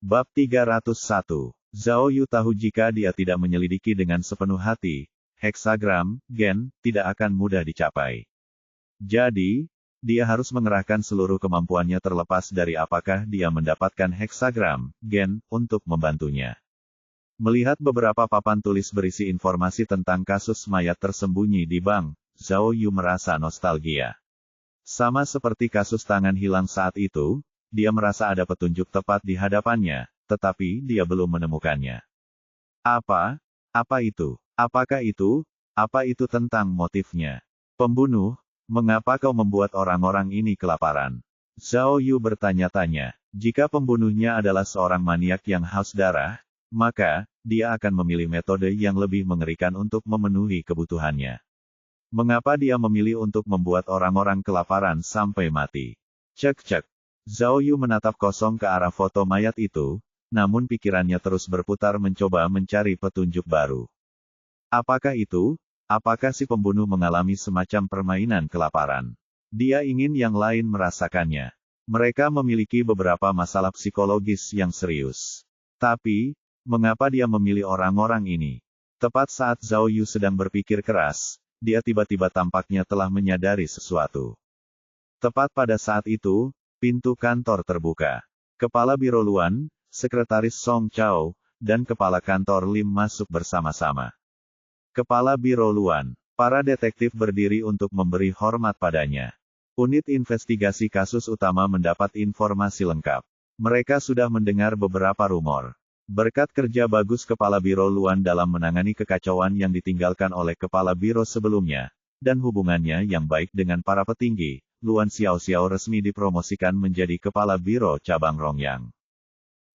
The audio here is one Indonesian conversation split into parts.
Bab 301. Zhao Yu tahu jika dia tidak menyelidiki dengan sepenuh hati, heksagram, gen, tidak akan mudah dicapai. Jadi, dia harus mengerahkan seluruh kemampuannya terlepas dari apakah dia mendapatkan heksagram, gen, untuk membantunya. Melihat beberapa papan tulis berisi informasi tentang kasus mayat tersembunyi di bank, Zhao Yu merasa nostalgia. Sama seperti kasus tangan hilang saat itu, dia merasa ada petunjuk tepat di hadapannya, tetapi dia belum menemukannya. Apa? Apa itu? Apakah itu? Apa itu tentang motifnya? Pembunuh, mengapa kau membuat orang-orang ini kelaparan? Zhao Yu bertanya-tanya. Jika pembunuhnya adalah seorang maniak yang haus darah, maka, dia akan memilih metode yang lebih mengerikan untuk memenuhi kebutuhannya. Mengapa dia memilih untuk membuat orang-orang kelaparan sampai mati? Cek. Zhao Yu menatap kosong ke arah foto mayat itu, namun pikirannya terus berputar mencoba mencari petunjuk baru. Apakah itu? Apakah si pembunuh mengalami semacam permainan kelaparan? Dia ingin yang lain merasakannya. Mereka memiliki beberapa masalah psikologis yang serius. Tapi, mengapa dia memilih orang-orang ini? Tepat saat Zhao Yu sedang berpikir keras, dia tiba-tiba tampaknya telah menyadari sesuatu. Tepat pada saat itu, pintu kantor terbuka. Kepala Biro Luan, Sekretaris Song Chao, dan Kepala Kantor Lim masuk bersama-sama. Kepala Biro Luan, para detektif berdiri untuk memberi hormat padanya. Unit investigasi kasus utama mendapat informasi lengkap. Mereka sudah mendengar beberapa rumor. Berkat kerja bagus Kepala Biro Luan dalam menangani kekacauan yang ditinggalkan oleh Kepala Biro sebelumnya, dan hubungannya yang baik dengan para petinggi, Luan Xiaoxiao resmi dipromosikan menjadi Kepala Biro Cabang Rongyang.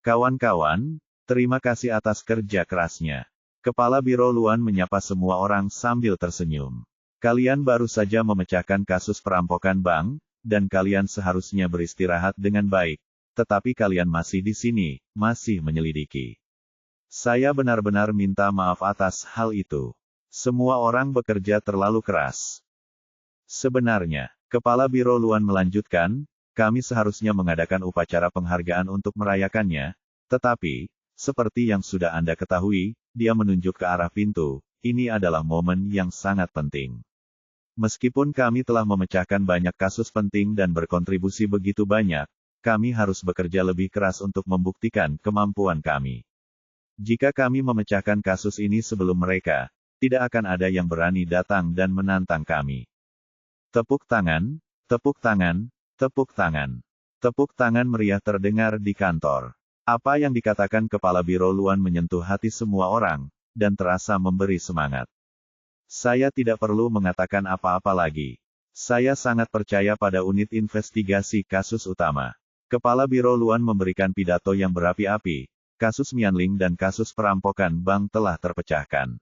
Kawan-kawan, terima kasih atas kerja kerasnya. Kepala Biro Luan menyapa semua orang sambil tersenyum. Kalian baru saja memecahkan kasus perampokan bank, dan kalian seharusnya beristirahat dengan baik. Tetapi kalian masih di sini, masih menyelidiki. Saya benar-benar minta maaf atas hal itu. Semua orang bekerja terlalu keras. Sebenarnya, Kepala Biro Luan melanjutkan, kami seharusnya mengadakan upacara penghargaan untuk merayakannya, tetapi, seperti yang sudah Anda ketahui, dia menunjuk ke arah pintu, ini adalah momen yang sangat penting. Meskipun kami telah memecahkan banyak kasus penting dan berkontribusi begitu banyak, kami harus bekerja lebih keras untuk membuktikan kemampuan kami. Jika kami memecahkan kasus ini sebelum mereka, tidak akan ada yang berani datang dan menantang kami. Tepuk tangan, tepuk tangan, tepuk tangan. Tepuk tangan meriah terdengar di kantor. Apa yang dikatakan Kepala Biro Luan menyentuh hati semua orang, dan terasa memberi semangat. Saya tidak perlu mengatakan apa-apa lagi. Saya sangat percaya pada unit investigasi kasus utama. Kepala Biro Luan memberikan pidato yang berapi-api, kasus Mianling dan kasus perampokan bank telah terpecahkan.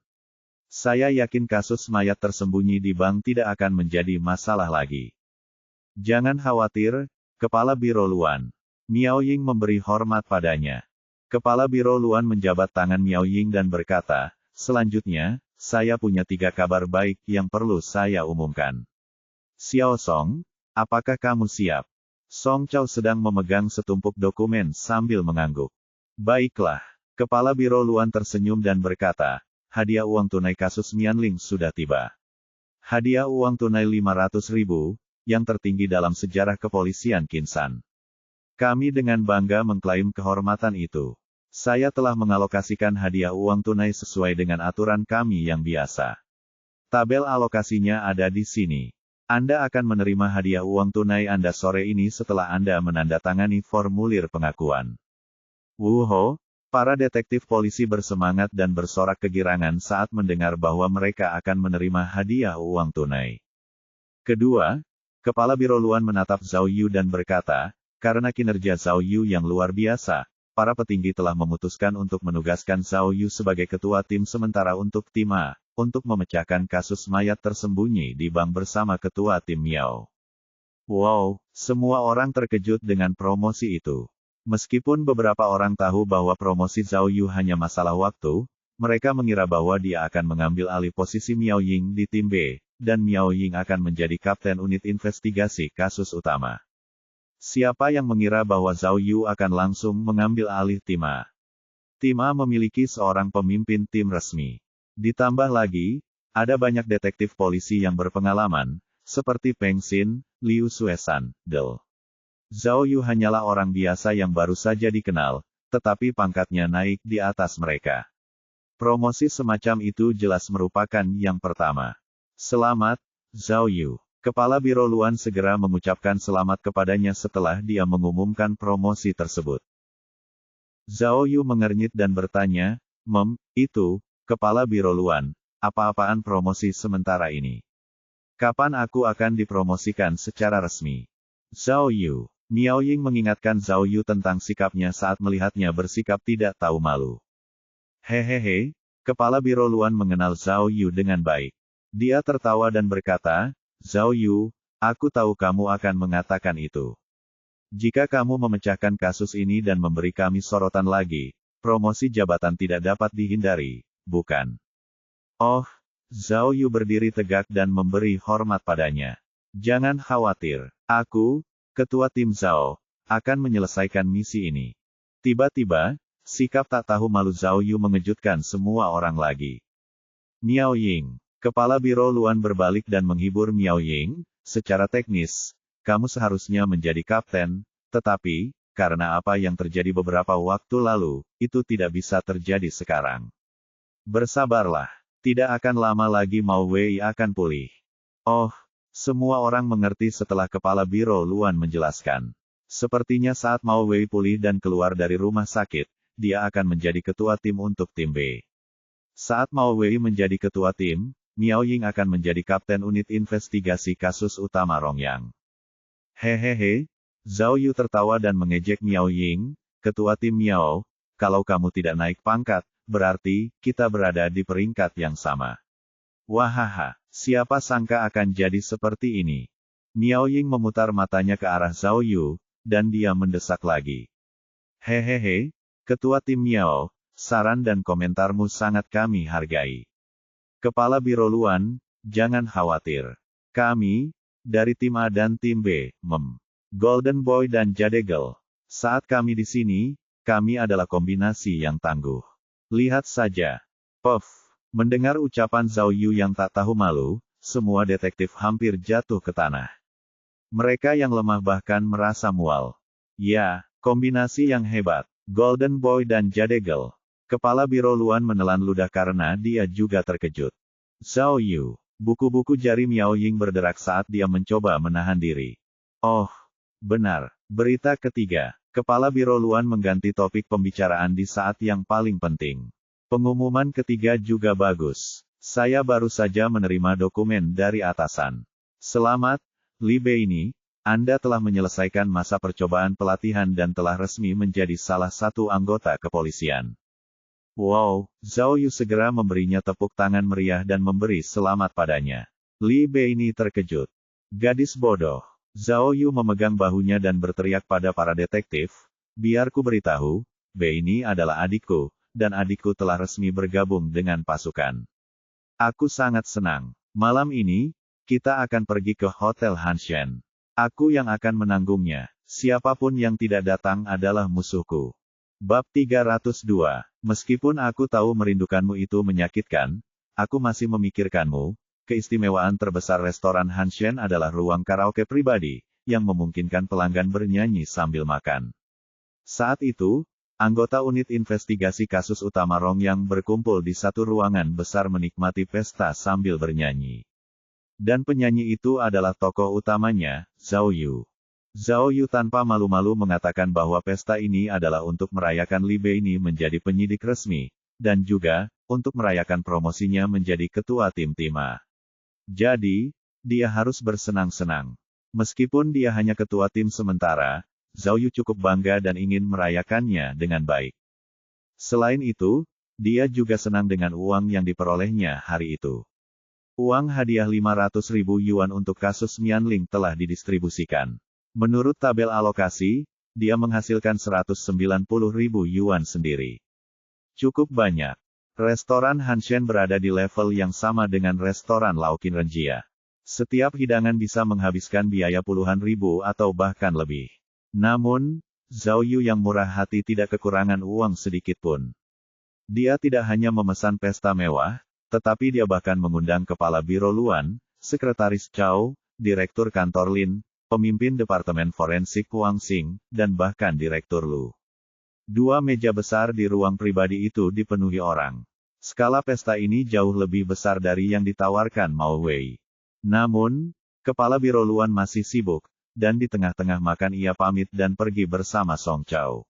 Saya yakin kasus mayat tersembunyi di bank tidak akan menjadi masalah lagi. Jangan khawatir, Kepala Biro Luan. Miao Ying memberi hormat padanya. Kepala Biro Luan menjabat tangan Miao Ying dan berkata, selanjutnya, saya punya 3 kabar baik yang perlu saya umumkan. Xiao Song, apakah kamu siap? Song Chao sedang memegang setumpuk dokumen sambil mengangguk. Baiklah, Kepala Biro Luan tersenyum dan berkata, hadiah uang tunai kasus Mianling sudah tiba. Hadiah uang tunai 500.000, yang tertinggi dalam sejarah kepolisian Kinsan. Kami dengan bangga mengklaim kehormatan itu. Saya telah mengalokasikan hadiah uang tunai sesuai dengan aturan kami yang biasa. Tabel alokasinya ada di sini. Anda akan menerima hadiah uang tunai Anda sore ini setelah Anda menandatangani formulir pengakuan. Wuho, para detektif polisi bersemangat dan bersorak kegirangan saat mendengar bahwa mereka akan menerima hadiah uang tunai. Kedua, Kepala Biro Luan menatap Zhao Yu dan berkata, karena kinerja Zhao Yu yang luar biasa, para petinggi telah memutuskan untuk menugaskan Zhao Yu sebagai ketua tim sementara untuk tim A, untuk memecahkan kasus mayat tersembunyi di bank bersama ketua tim Miao. Wow, semua orang terkejut dengan promosi itu. Meskipun beberapa orang tahu bahwa promosi Zhao Yu hanya masalah waktu, mereka mengira bahwa dia akan mengambil alih posisi Miao Ying di tim B, dan Miao Ying akan menjadi kapten unit investigasi kasus utama. Siapa yang mengira bahwa Zhao Yu akan langsung mengambil alih tim A? Tim A memiliki seorang pemimpin tim resmi. Ditambah lagi, ada banyak detektif polisi yang berpengalaman, seperti Peng Xin, Liu Suesan, Del. Zhao Yu hanyalah orang biasa yang baru saja dikenal, tetapi pangkatnya naik di atas mereka. Promosi semacam itu jelas merupakan yang pertama. Selamat, Zhao Yu. Kepala Biro Luan segera mengucapkan selamat kepadanya setelah dia mengumumkan promosi tersebut. Zhao Yu mengernyit dan bertanya, itu, Kepala Biro Luan, apa-apaan promosi sementara ini? Kapan aku akan dipromosikan secara resmi? Zhao Yu. Miao Ying mengingatkan Zhao Yu tentang sikapnya saat melihatnya bersikap tidak tahu malu. Hehehe, Kepala Biro Luan mengenal Zhao Yu dengan baik. Dia tertawa dan berkata, Zhao Yu, aku tahu kamu akan mengatakan itu. Jika kamu memecahkan kasus ini dan memberi kami sorotan lagi, promosi jabatan tidak dapat dihindari, bukan? Oh, Zhao Yu berdiri tegak dan memberi hormat padanya. Jangan khawatir, aku, ketua tim Zhao, akan menyelesaikan misi ini. Tiba-tiba, sikap tak tahu malu Zhao Yu mengejutkan semua orang lagi. Miao Ying. Kepala Biro Luan berbalik dan menghibur Miao Ying, secara teknis, kamu seharusnya menjadi kapten, tetapi, karena apa yang terjadi beberapa waktu lalu, itu tidak bisa terjadi sekarang. Bersabarlah, tidak akan lama lagi Mao Wei akan pulih. Oh, semua orang mengerti setelah Kepala Biro Luan menjelaskan. Sepertinya saat Mao Wei pulih dan keluar dari rumah sakit, dia akan menjadi ketua tim untuk tim B. Saat Mao Wei menjadi ketua tim, Miao Ying akan menjadi kapten unit investigasi kasus utama Rongyang. Hehehe, Zhao Yu tertawa dan mengejek Miao Ying, ketua tim Miao, kalau kamu tidak naik pangkat, berarti, kita berada di peringkat yang sama. Wahaha, siapa sangka akan jadi seperti ini? Miao Ying memutar matanya ke arah Zhao Yu, dan dia mendesak lagi. Hehehe, ketua tim Miao, saran dan komentarmu sangat kami hargai. Kepala Biro Luan, jangan khawatir. Kami, dari tim A dan tim B, Golden Boy dan Jadegel. Saat kami di sini, kami adalah kombinasi yang tangguh. Lihat saja. Puff. Mendengar ucapan Zhao Yu yang tak tahu malu, semua detektif hampir jatuh ke tanah. Mereka yang lemah bahkan merasa mual. Ya, kombinasi yang hebat. Golden Boy dan Jadegel. Kepala Biro Luan menelan ludah karena dia juga terkejut. Zhao Yu. Buku-buku jari Miao Ying berderak saat dia mencoba menahan diri. Oh, benar. Berita ketiga. Kepala Biro Luan mengganti topik pembicaraan di saat yang paling penting. Pengumuman ketiga juga bagus. Saya baru saja menerima dokumen dari atasan. Selamat, Li Beini, Anda telah menyelesaikan masa percobaan pelatihan dan telah resmi menjadi salah satu anggota kepolisian. Wow, Zhao Yu segera memberinya tepuk tangan meriah dan memberi selamat padanya. Li Beini terkejut. Gadis bodoh. Zhao Yu memegang bahunya dan berteriak pada para detektif, biar ku beritahu, Beini adalah adikku, dan adikku telah resmi bergabung dengan pasukan. Aku sangat senang. Malam ini, kita akan pergi ke Hotel Hanshen. Aku yang akan menanggungnya. Siapapun yang tidak datang adalah musuhku. Bab 302. Meskipun aku tahu merindukanmu itu menyakitkan, aku masih memikirkanmu. Keistimewaan terbesar restoran Hanshen adalah ruang karaoke pribadi, yang memungkinkan pelanggan bernyanyi sambil makan. Saat itu, anggota unit investigasi kasus utama Rongyang berkumpul di satu ruangan besar menikmati pesta sambil bernyanyi. Dan penyanyi itu adalah tokoh utamanya, Zhao Yu. Zhao Yu tanpa malu-malu mengatakan bahwa pesta ini adalah untuk merayakan Li Beini menjadi penyidik resmi, dan juga, untuk merayakan promosinya menjadi ketua tim A. Jadi, dia harus bersenang-senang. Meskipun dia hanya ketua tim sementara, Zhao Yu cukup bangga dan ingin merayakannya dengan baik. Selain itu, dia juga senang dengan uang yang diperolehnya hari itu. Uang hadiah 500.000 yuan untuk kasus Mianling telah didistribusikan. Menurut tabel alokasi, dia menghasilkan 190.000 yuan sendiri. Cukup banyak. Restoran Hanshen berada di level yang sama dengan restoran Laukin Renjia. Setiap hidangan bisa menghabiskan biaya puluhan ribu atau bahkan lebih. Namun, Zhao Yu yang murah hati tidak kekurangan uang sedikit pun. Dia tidak hanya memesan pesta mewah, tetapi dia bahkan mengundang Kepala Biro Luan, Sekretaris Chao, Direktur Kantor Lin, Pemimpin Departemen Forensik Wang Xing, dan bahkan Direktur Lu. 2 meja besar di ruang pribadi itu dipenuhi orang. Skala pesta ini jauh lebih besar dari yang ditawarkan Mao Wei. Namun, Kepala Biro Luan masih sibuk, dan di tengah-tengah makan ia pamit dan pergi bersama Song Chao.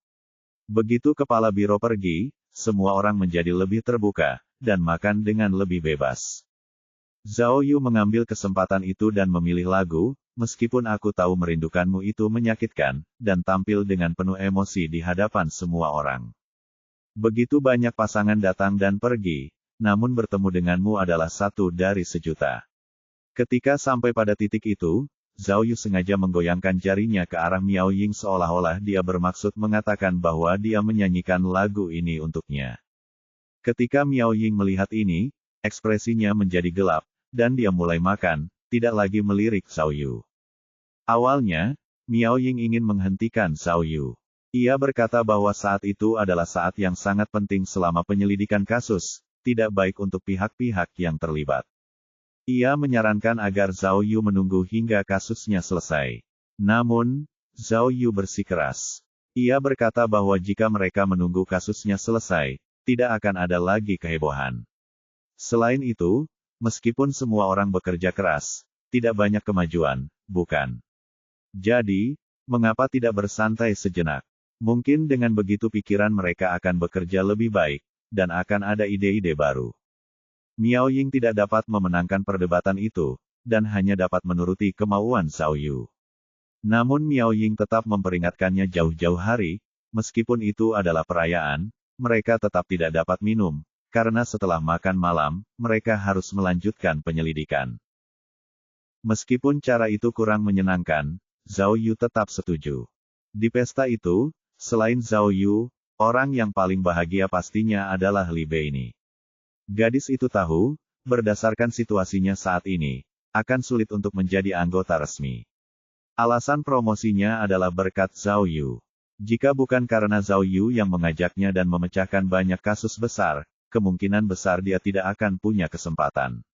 Begitu Kepala Biro pergi, semua orang menjadi lebih terbuka, dan makan dengan lebih bebas. Zhao Yu mengambil kesempatan itu dan memilih lagu, "Meskipun Aku Tahu Merindukanmu" itu menyakitkan, dan tampil dengan penuh emosi di hadapan semua orang. Begitu banyak pasangan datang dan pergi, namun bertemu denganmu adalah satu dari sejuta. Ketika sampai pada titik itu, Zhao Yu sengaja menggoyangkan jarinya ke arah Miao Ying seolah-olah dia bermaksud mengatakan bahwa dia menyanyikan lagu ini untuknya. Ketika Miao Ying melihat ini, ekspresinya menjadi gelap, dan dia mulai makan, tidak lagi melirik Zhao Yu. Awalnya, Miao Ying ingin menghentikan Zhao Yu. Ia berkata bahwa saat itu adalah saat yang sangat penting selama penyelidikan kasus, tidak baik untuk pihak-pihak yang terlibat. Ia menyarankan agar Zhao Yu menunggu hingga kasusnya selesai. Namun, Zhao Yu bersikeras. Ia berkata bahwa jika mereka menunggu kasusnya selesai, tidak akan ada lagi kehebohan. Selain itu, meskipun semua orang bekerja keras, tidak banyak kemajuan, bukan? Jadi, mengapa tidak bersantai sejenak? Mungkin dengan begitu pikiran mereka akan bekerja lebih baik, dan akan ada ide-ide baru. Miao Ying tidak dapat memenangkan perdebatan itu, dan hanya dapat menuruti kemauan Zhao Yu. Namun Miao Ying tetap memperingatkannya jauh-jauh hari, meskipun itu adalah perayaan, mereka tetap tidak dapat minum, karena setelah makan malam, mereka harus melanjutkan penyelidikan. Meskipun cara itu kurang menyenangkan, Zhao Yu tetap setuju. Di pesta itu, selain Zhao Yu, orang yang paling bahagia pastinya adalah Li Beini. Gadis itu tahu, berdasarkan situasinya saat ini, akan sulit untuk menjadi anggota resmi. Alasan promosinya adalah berkat Zhao Yu. Jika bukan karena Zhao Yu yang mengajaknya dan memecahkan banyak kasus besar, kemungkinan besar dia tidak akan punya kesempatan.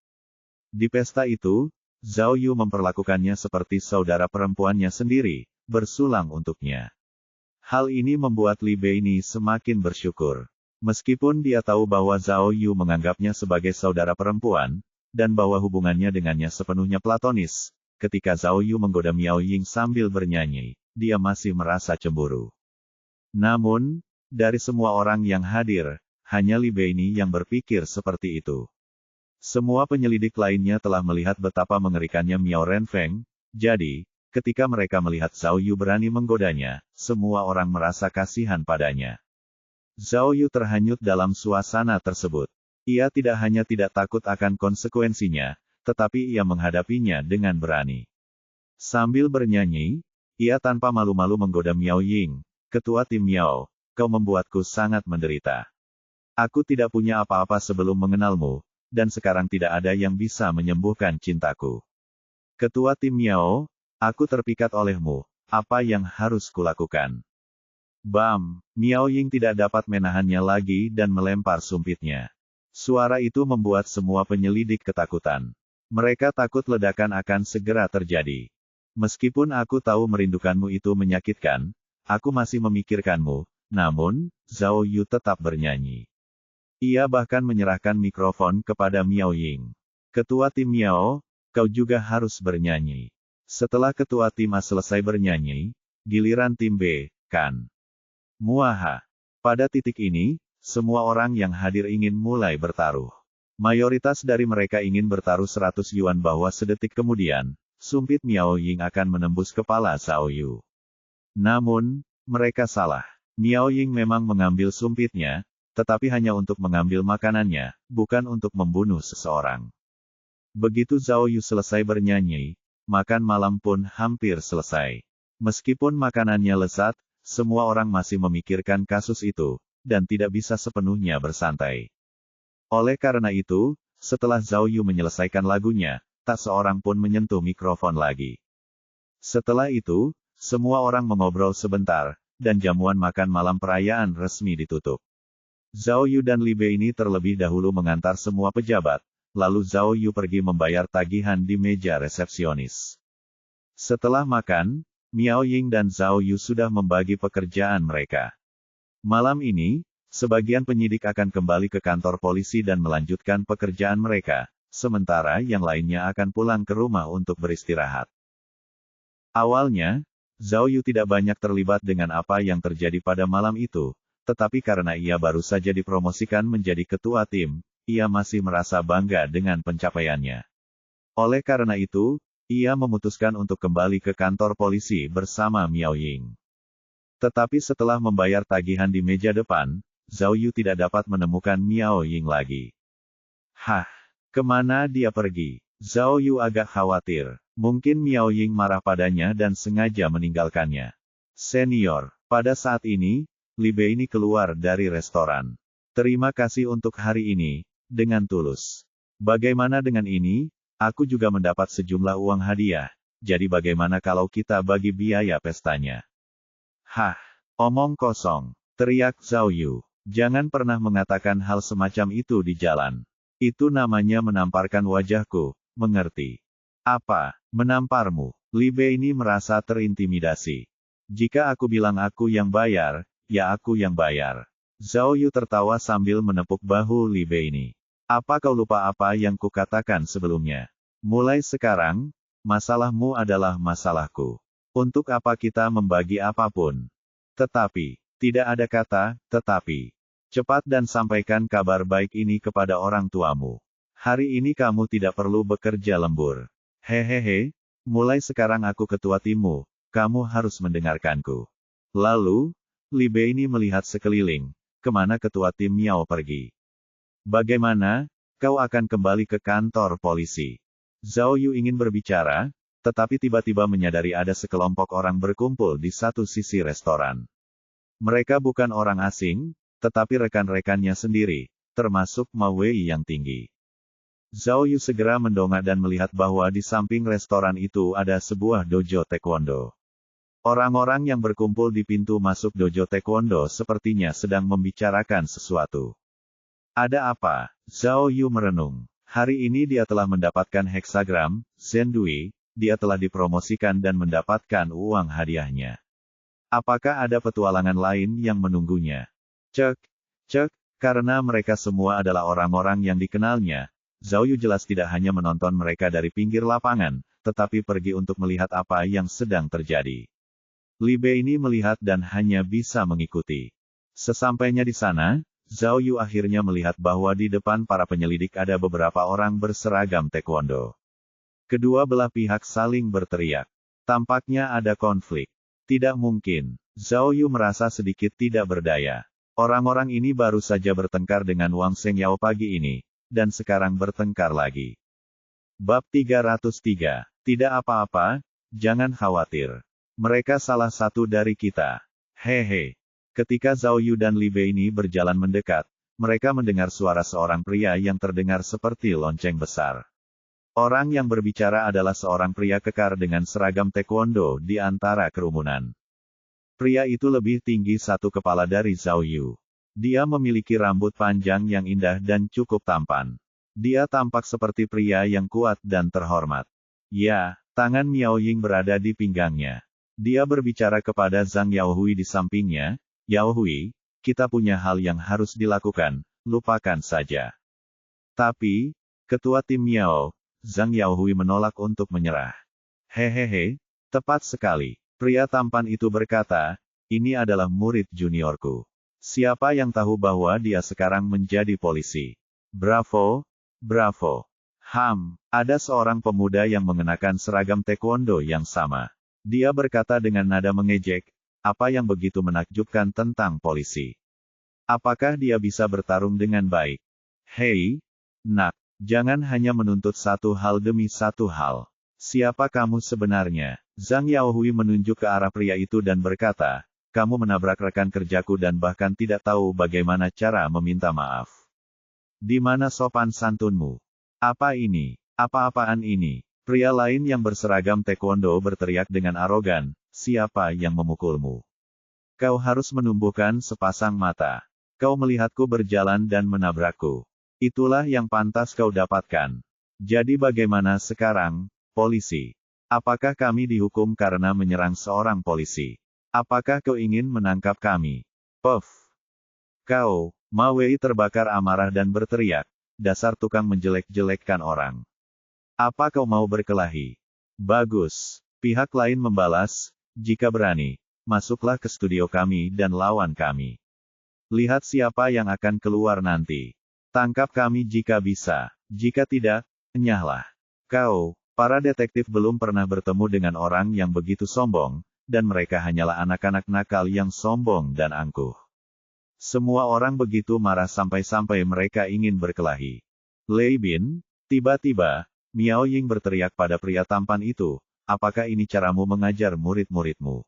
Di pesta itu, Zhao Yu memperlakukannya seperti saudara perempuannya sendiri, bersulang untuknya. Hal ini membuat Li Beini semakin bersyukur. Meskipun dia tahu bahwa Zhao Yu menganggapnya sebagai saudara perempuan, dan bahwa hubungannya dengannya sepenuhnya platonis, ketika Zhao Yu menggoda Miao Ying sambil bernyanyi, dia masih merasa cemburu. Namun, dari semua orang yang hadir, hanya Li Beini yang berpikir seperti itu. Semua penyelidik lainnya telah melihat betapa mengerikannya Miao Renfeng, jadi, ketika mereka melihat Zhao Yu berani menggodanya, semua orang merasa kasihan padanya. Zhao Yu terhanyut dalam suasana tersebut. Ia tidak hanya tidak takut akan konsekuensinya, tetapi ia menghadapinya dengan berani. Sambil bernyanyi, ia tanpa malu-malu menggoda Miao Ying, "Ketua tim Miao, kau membuatku sangat menderita. Aku tidak punya apa-apa sebelum mengenalmu, dan sekarang tidak ada yang bisa menyembuhkan cintaku. Ketua tim Miao, aku terpikat olehmu, apa yang harus kulakukan?" Bam! Miao Ying tidak dapat menahannya lagi dan melempar sumpitnya. Suara itu membuat semua penyelidik ketakutan. Mereka takut ledakan akan segera terjadi. "Meskipun aku tahu merindukanmu itu menyakitkan, aku masih memikirkanmu." Namun, Zhao Yu tetap bernyanyi. Ia bahkan menyerahkan mikrofon kepada Miao Ying. "Ketua tim Miao, kau juga harus bernyanyi." Setelah ketua tim A selesai bernyanyi, giliran tim B, kan? Muaha. Pada titik ini, semua orang yang hadir ingin mulai bertaruh. Mayoritas dari mereka ingin bertaruh 100 yuan bahwa sedetik kemudian, sumpit Miao Ying akan menembus kepala Zhao Yu. Namun, mereka salah. Miao Ying memang mengambil sumpitnya, tetapi hanya untuk mengambil makanannya, bukan untuk membunuh seseorang. Begitu Zhao Yu selesai bernyanyi, makan malam pun hampir selesai. Meskipun makanannya lezat, semua orang masih memikirkan kasus itu, dan tidak bisa sepenuhnya bersantai. Oleh karena itu, setelah Zhao Yu menyelesaikan lagunya, tak seorang pun menyentuh mikrofon lagi. Setelah itu, semua orang mengobrol sebentar, dan jamuan makan malam perayaan resmi ditutup. Zhao Yu dan Li Bei ini terlebih dahulu mengantar semua pejabat, lalu Zhao Yu pergi membayar tagihan di meja resepsionis. Setelah makan, Miao Ying dan Zhao Yu sudah membagi pekerjaan mereka. Malam ini, sebagian penyidik akan kembali ke kantor polisi dan melanjutkan pekerjaan mereka, sementara yang lainnya akan pulang ke rumah untuk beristirahat. Awalnya, Zhao Yu tidak banyak terlibat dengan apa yang terjadi pada malam itu, tetapi karena ia baru saja dipromosikan menjadi ketua tim, ia masih merasa bangga dengan pencapaiannya. Oleh karena itu, ia memutuskan untuk kembali ke kantor polisi bersama Miao Ying. Tetapi setelah membayar tagihan di meja depan, Zhao Yu tidak dapat menemukan Miao Ying lagi. Hah, kemana dia pergi? Zhao Yu agak khawatir. Mungkin Miao Ying marah padanya dan sengaja meninggalkannya. Senior, pada saat ini, Li Bei ini keluar dari restoran. Terima kasih untuk hari ini, dengan tulus. Bagaimana dengan ini? Aku juga mendapat sejumlah uang hadiah, jadi bagaimana kalau kita bagi biaya pestanya? Hah, omong kosong, teriak Zhao Yu. Jangan pernah mengatakan hal semacam itu di jalan. Itu namanya menamparkan wajahku, mengerti? Apa, menamparmu? Li Bei ini merasa terintimidasi. Jika aku bilang aku yang bayar, ya aku yang bayar. Zhao Yu tertawa sambil menepuk bahu Li Bei ini. Apa kau lupa apa yang kukatakan sebelumnya? Mulai sekarang, masalahmu adalah masalahku. Untuk apa kita membagi apapun? Tetapi, tidak ada kata, tetapi. Cepat dan sampaikan kabar baik ini kepada orang tuamu. Hari ini kamu tidak perlu bekerja lembur. Hehehe, mulai sekarang aku ketua timmu, kamu harus mendengarkanku. Lalu, Li Bei ini melihat sekeliling, kemana ketua tim Miao pergi. Bagaimana, kau akan kembali ke kantor polisi? Zhao Yu ingin berbicara, tetapi tiba-tiba menyadari ada sekelompok orang berkumpul di satu sisi restoran. Mereka bukan orang asing, tetapi rekan-rekannya sendiri, termasuk Ma Wei yang tinggi. Zhao Yu segera mendongak dan melihat bahwa di samping restoran itu ada sebuah dojo taekwondo. Orang-orang yang berkumpul di pintu masuk dojo taekwondo sepertinya sedang membicarakan sesuatu. Ada apa? Zhao Yu merenung. Hari ini dia telah mendapatkan heksagram, Zhendui, dia telah dipromosikan dan mendapatkan uang hadiahnya. Apakah ada petualangan lain yang menunggunya? Cek, karena mereka semua adalah orang-orang yang dikenalnya, Zhao Yu jelas tidak hanya menonton mereka dari pinggir lapangan, tetapi pergi untuk melihat apa yang sedang terjadi. Li Bei ini melihat dan hanya bisa mengikuti. Sesampainya di sana, Zhao Yu akhirnya melihat bahwa di depan para penyelidik ada beberapa orang berseragam taekwondo. Kedua belah pihak saling berteriak. Tampaknya ada konflik. Tidak mungkin. Zhao Yu merasa sedikit tidak berdaya. Orang-orang ini baru saja bertengkar dengan Wang Shengyao pagi ini, dan sekarang bertengkar lagi. Bab 303. Tidak apa-apa, jangan khawatir. Mereka salah satu dari kita. Hehe. Ketika Zhao Yu dan Li Bei ini berjalan mendekat, mereka mendengar suara seorang pria yang terdengar seperti lonceng besar. Orang yang berbicara adalah seorang pria kekar dengan seragam taekwondo di antara kerumunan. Pria itu lebih tinggi satu kepala dari Zhao Yu. Dia memiliki rambut panjang yang indah dan cukup tampan. Dia tampak seperti pria yang kuat dan terhormat. Ya, tangan Miao Ying berada di pinggangnya. Dia berbicara kepada Zhang Yaohui di sampingnya. Yaohui, kita punya hal yang harus dilakukan, lupakan saja. Tapi, ketua tim Miao, Zhang Yaohui menolak untuk menyerah. Hehehe, tepat sekali. Pria tampan itu berkata, ini adalah murid juniorku. Siapa yang tahu bahwa dia sekarang menjadi polisi? Bravo, bravo. Ada seorang pemuda yang mengenakan seragam taekwondo yang sama. Dia berkata dengan nada mengejek, apa yang begitu menakjubkan tentang polisi? Apakah dia bisa bertarung dengan baik? Hei, nak, jangan hanya menuntut satu hal demi satu hal. Siapa kamu sebenarnya? Zhang Yaohui menunjuk ke arah pria itu dan berkata, kamu menabrak rekan kerjaku dan bahkan tidak tahu bagaimana cara meminta maaf. Di mana sopan santunmu? Apa ini? Apa-apaan ini? Pria lain yang berseragam taekwondo berteriak dengan arogan, siapa yang memukulmu? Kau harus menumbuhkan sepasang mata. Kau melihatku berjalan dan menabrakku. Itulah yang pantas kau dapatkan. Jadi bagaimana sekarang, polisi? Apakah kami dihukum karena menyerang seorang polisi? Apakah kau ingin menangkap kami? Puff. Kau, Ma Wei terbakar amarah dan berteriak, dasar tukang menjelek-jelekkan orang. Apa kau mau berkelahi? Bagus. Pihak lain membalas, jika berani, masuklah ke studio kami dan lawan kami. Lihat siapa yang akan keluar nanti. Tangkap kami jika bisa. Jika tidak, enyahlah. Kau, para detektif belum pernah bertemu dengan orang yang begitu sombong, dan mereka hanyalah anak-anak nakal yang sombong dan angkuh. Semua orang begitu marah sampai-sampai mereka ingin berkelahi. Lei Bin, tiba-tiba, Miao Ying berteriak pada pria tampan itu, apakah ini caramu mengajar murid-muridmu?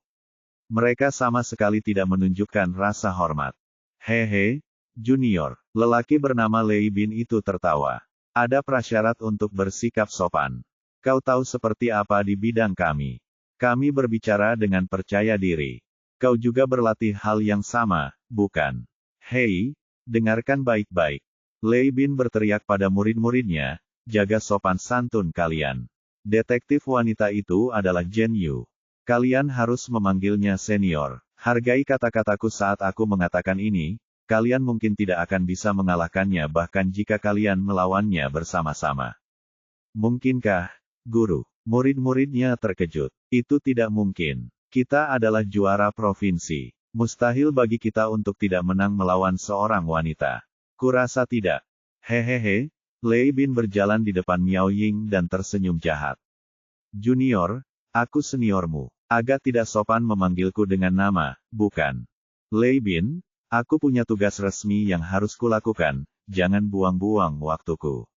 Mereka sama sekali tidak menunjukkan rasa hormat. Hehe, junior, lelaki bernama Lei Bin itu tertawa. Ada prasyarat untuk bersikap sopan. Kau tahu seperti apa di bidang kami. Kami berbicara dengan percaya diri. Kau juga berlatih hal yang sama, bukan? Hei, dengarkan baik-baik. Lei Bin berteriak pada murid-muridnya, jaga sopan santun kalian. Detektif wanita itu adalah Jen Yu. Kalian harus memanggilnya senior. Hargai kata-kataku saat aku mengatakan ini, kalian mungkin tidak akan bisa mengalahkannya bahkan jika kalian melawannya bersama-sama. Mungkinkah, guru? Murid-muridnya terkejut. Itu tidak mungkin. Kita adalah juara provinsi. Mustahil bagi kita untuk tidak menang melawan seorang wanita. Kurasa tidak. Hehehe, Lei Bin berjalan di depan Miao Ying dan tersenyum jahat. Junior, aku seniormu. Agak tidak sopan memanggilku dengan nama, bukan? Lei Bin, aku punya tugas resmi yang harus kulakukan, jangan buang-buang waktuku.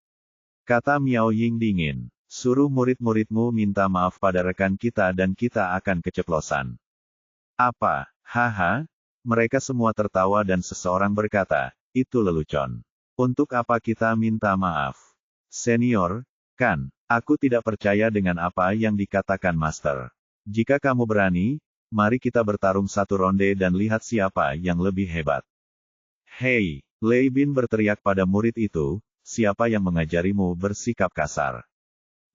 Kata Miao Ying dingin, suruh murid-muridmu minta maaf pada rekan kita dan kita akan keceplosan. Apa? Haha, mereka semua tertawa dan seseorang berkata, itu lelucon. Untuk apa kita minta maaf? Senior, kan, aku tidak percaya dengan apa yang dikatakan Master. Jika kamu berani, mari kita bertarung satu ronde dan lihat siapa yang lebih hebat. Hei, Lei Bin berteriak pada murid itu, siapa yang mengajarimu bersikap kasar?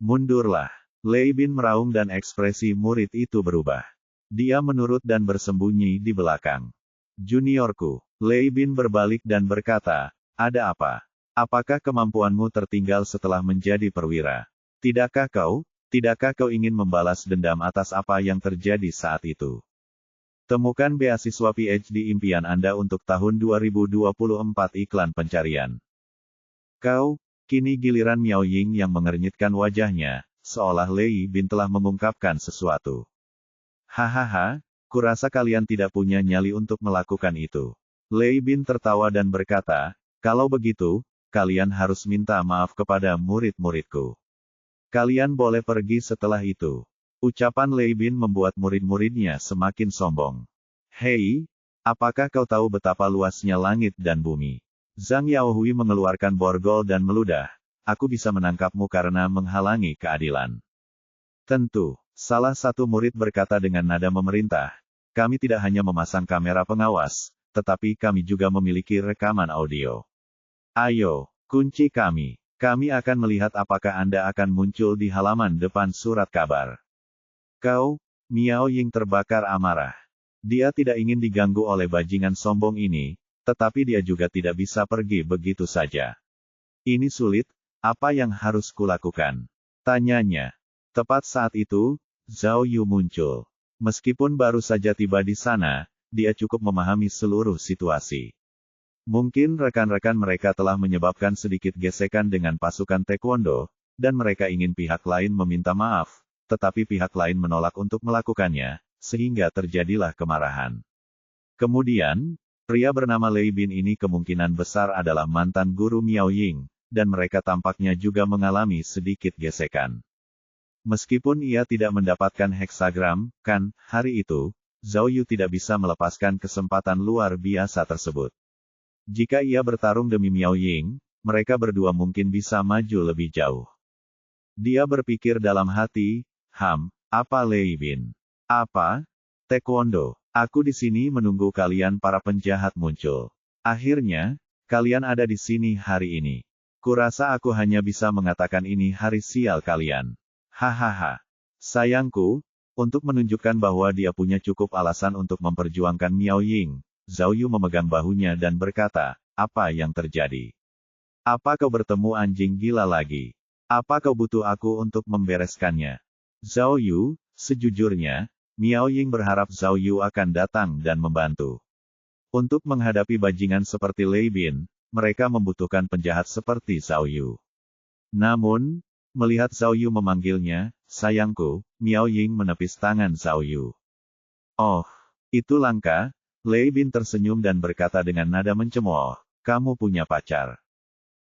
Mundurlah. Lei Bin meraung dan ekspresi murid itu berubah. Dia menurut dan bersembunyi di belakang. Juniorku, Lei Bin berbalik dan berkata, ada apa? Apakah kemampuanmu tertinggal setelah menjadi perwira? Tidakkah kau ingin membalas dendam atas apa yang terjadi saat itu? Temukan beasiswa PhD impian Anda untuk tahun 2024 iklan pencarian. Kau, kini giliran Miao Ying yang mengernyitkan wajahnya, seolah Lei Bin telah mengungkapkan sesuatu. Hahaha, kurasa kalian tidak punya nyali untuk melakukan itu. Lei Bin tertawa dan berkata, kalau begitu, kalian harus minta maaf kepada murid-muridku. Kalian boleh pergi setelah itu. Ucapan Lei Bin membuat murid-muridnya semakin sombong. Hei, apakah kau tahu betapa luasnya langit dan bumi? Zhang Yaohui mengeluarkan borgol dan meludah. Aku bisa menangkapmu karena menghalangi keadilan. Tentu, salah satu murid berkata dengan nada memerintah. Kami tidak hanya memasang kamera pengawas, tetapi kami juga memiliki rekaman audio. Ayo, kunci kami. Kami akan melihat apakah Anda akan muncul di halaman depan surat kabar. Kau, Miao Ying terbakar amarah. Dia tidak ingin diganggu oleh bajingan sombong ini, tetapi dia juga tidak bisa pergi begitu saja. Ini sulit, apa yang harus kulakukan? Tanyanya. Tepat saat itu, Zhao Yu muncul. Meskipun baru saja tiba di sana, dia cukup memahami seluruh situasi. Mungkin rekan-rekan mereka telah menyebabkan sedikit gesekan dengan pasukan taekwondo, dan mereka ingin pihak lain meminta maaf, tetapi pihak lain menolak untuk melakukannya, sehingga terjadilah kemarahan. Kemudian, pria bernama Lei Bin ini kemungkinan besar adalah mantan guru Miao Ying, dan mereka tampaknya juga mengalami sedikit gesekan. Meskipun ia tidak mendapatkan heksagram, kan, hari itu, Zhao Yu tidak bisa melepaskan kesempatan luar biasa tersebut. Jika ia bertarung demi Miao Ying, mereka berdua mungkin bisa maju lebih jauh. Dia berpikir dalam hati, apa Lei Bin? Apa? Taekwondo. Aku di sini menunggu kalian para penjahat muncul. Akhirnya, kalian ada di sini hari ini. Kurasa aku hanya bisa mengatakan ini hari sial kalian. Hahaha. Sayangku, untuk menunjukkan bahwa dia punya cukup alasan untuk memperjuangkan Miao Ying, Zhao Yu memegang bahunya dan berkata, apa yang terjadi? Apa kau bertemu anjing gila lagi? Apa kau butuh aku untuk membereskannya? Zhao Yu, sejujurnya, Miao Ying berharap Zhao Yu akan datang dan membantu. Untuk menghadapi bajingan seperti Lei Bin, mereka membutuhkan penjahat seperti Zhao Yu. Namun, melihat Zhao Yu memanggilnya, sayangku, Miao Ying menepis tangan Zhao Yu. Oh, itu langka, Lei Bin tersenyum dan berkata dengan nada mencemooh, kamu punya pacar.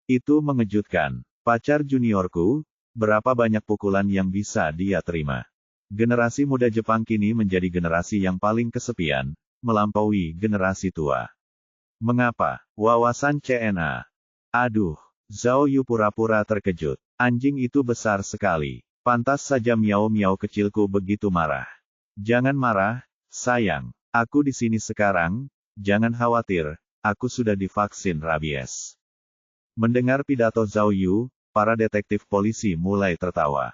Itu mengejutkan. Pacar juniorku, berapa banyak pukulan yang bisa dia terima? Generasi muda Jepang kini menjadi generasi yang paling kesepian, melampaui generasi tua. Mengapa? Wawasan CNA. Aduh, Zhao Yu pura-pura terkejut. Anjing itu besar sekali. Pantas saja miau-miau kecilku begitu marah. Jangan marah, sayang. Aku di sini sekarang, jangan khawatir, aku sudah divaksin rabies. Mendengar pidato Zhao Yu, para detektif polisi mulai tertawa.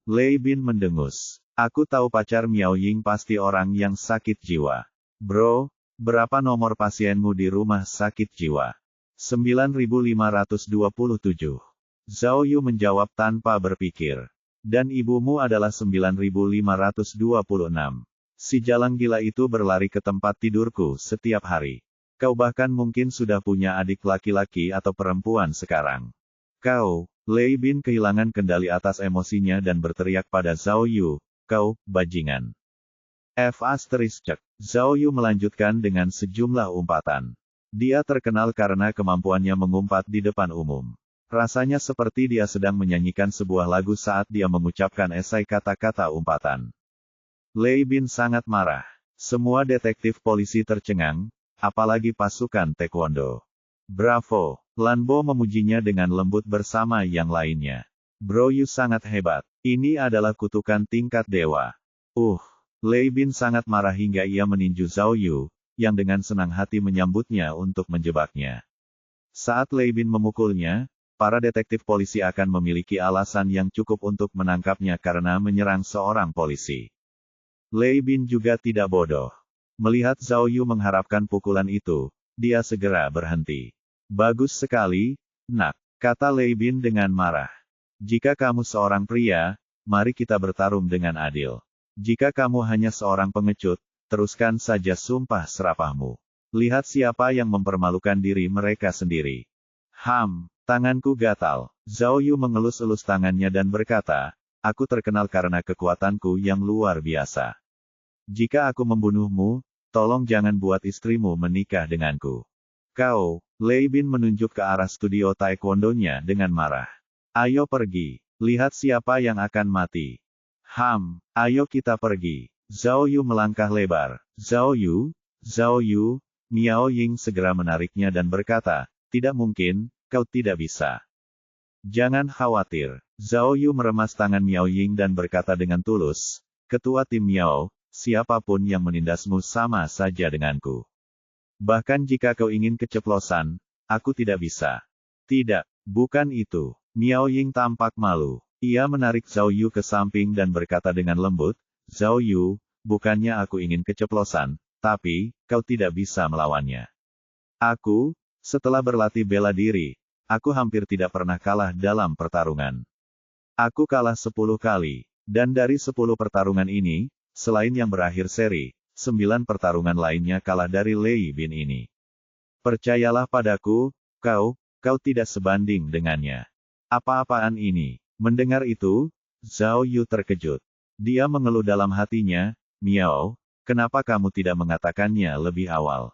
Lei Bin mendengus. Aku tahu pacar Miao Ying pasti orang yang sakit jiwa. Bro, berapa nomor pasienmu di rumah sakit jiwa? 9527. Zhao Yu menjawab tanpa berpikir. Dan ibumu adalah 9526. Si jalang gila itu berlari ke tempat tidurku setiap hari. Kau bahkan mungkin sudah punya adik laki-laki atau perempuan sekarang. Kau, Lei Bin kehilangan kendali atas emosinya dan berteriak pada Zhao Yu, kau, bajingan. Zhao Yu melanjutkan dengan sejumlah umpatan. Dia terkenal karena kemampuannya mengumpat di depan umum. Rasanya seperti dia sedang menyanyikan sebuah lagu saat dia mengucapkan esai kata-kata umpatan. Lei Bin sangat marah. Semua detektif polisi tercengang, apalagi pasukan taekwondo. Bravo! Lanbo memujinya dengan lembut bersama yang lainnya. Bro Yu sangat hebat. Ini adalah kutukan tingkat dewa. Lei Bin sangat marah hingga ia meninju Zhao Yu, yang dengan senang hati menyambutnya untuk menjebaknya. Saat Lei Bin memukulnya, para detektif polisi akan memiliki alasan yang cukup untuk menangkapnya karena menyerang seorang polisi. Lei Bin juga tidak bodoh. Melihat Zhao Yu mengharapkan pukulan itu, dia segera berhenti. Bagus sekali, nak, kata Lei Bin dengan marah. Jika kamu seorang pria, mari kita bertarung dengan adil. Jika kamu hanya seorang pengecut, teruskan saja sumpah serapahmu. Lihat siapa yang mempermalukan diri mereka sendiri. Tanganku gatal. Zhao Yu mengelus-elus tangannya dan berkata, aku terkenal karena kekuatanku yang luar biasa. Jika aku membunuhmu, tolong jangan buat istrimu menikah denganku. Kau, Lei Bin menunjuk ke arah studio taekwondonya dengan marah. Ayo pergi, lihat siapa yang akan mati. Ayo kita pergi. Zhao Yu melangkah lebar. Zhao Yu, Miao Ying segera menariknya dan berkata, tidak mungkin, kau tidak bisa. Jangan khawatir. Zhao Yu meremas tangan Miao Ying dan berkata dengan tulus, ketua tim Miao, siapapun yang menindasmu sama saja denganku. Bahkan jika kau ingin keceplosan, aku tidak bisa. Tidak, bukan itu. Miao Ying tampak malu. Ia menarik Zhao Yu ke samping dan berkata dengan lembut, Zhao Yu, bukannya aku ingin keceplosan, tapi, kau tidak bisa melawannya. Aku, setelah berlatih bela diri, aku hampir tidak pernah kalah dalam pertarungan. Aku kalah 10 kali, dan dari 10 pertarungan ini, selain yang berakhir seri, 9 pertarungan lainnya kalah dari Lei Bin ini. Percayalah padaku, kau tidak sebanding dengannya. Apa-apaan ini? Mendengar itu, Zhao Yu terkejut. Dia mengeluh dalam hatinya, Miao, kenapa kamu tidak mengatakannya lebih awal?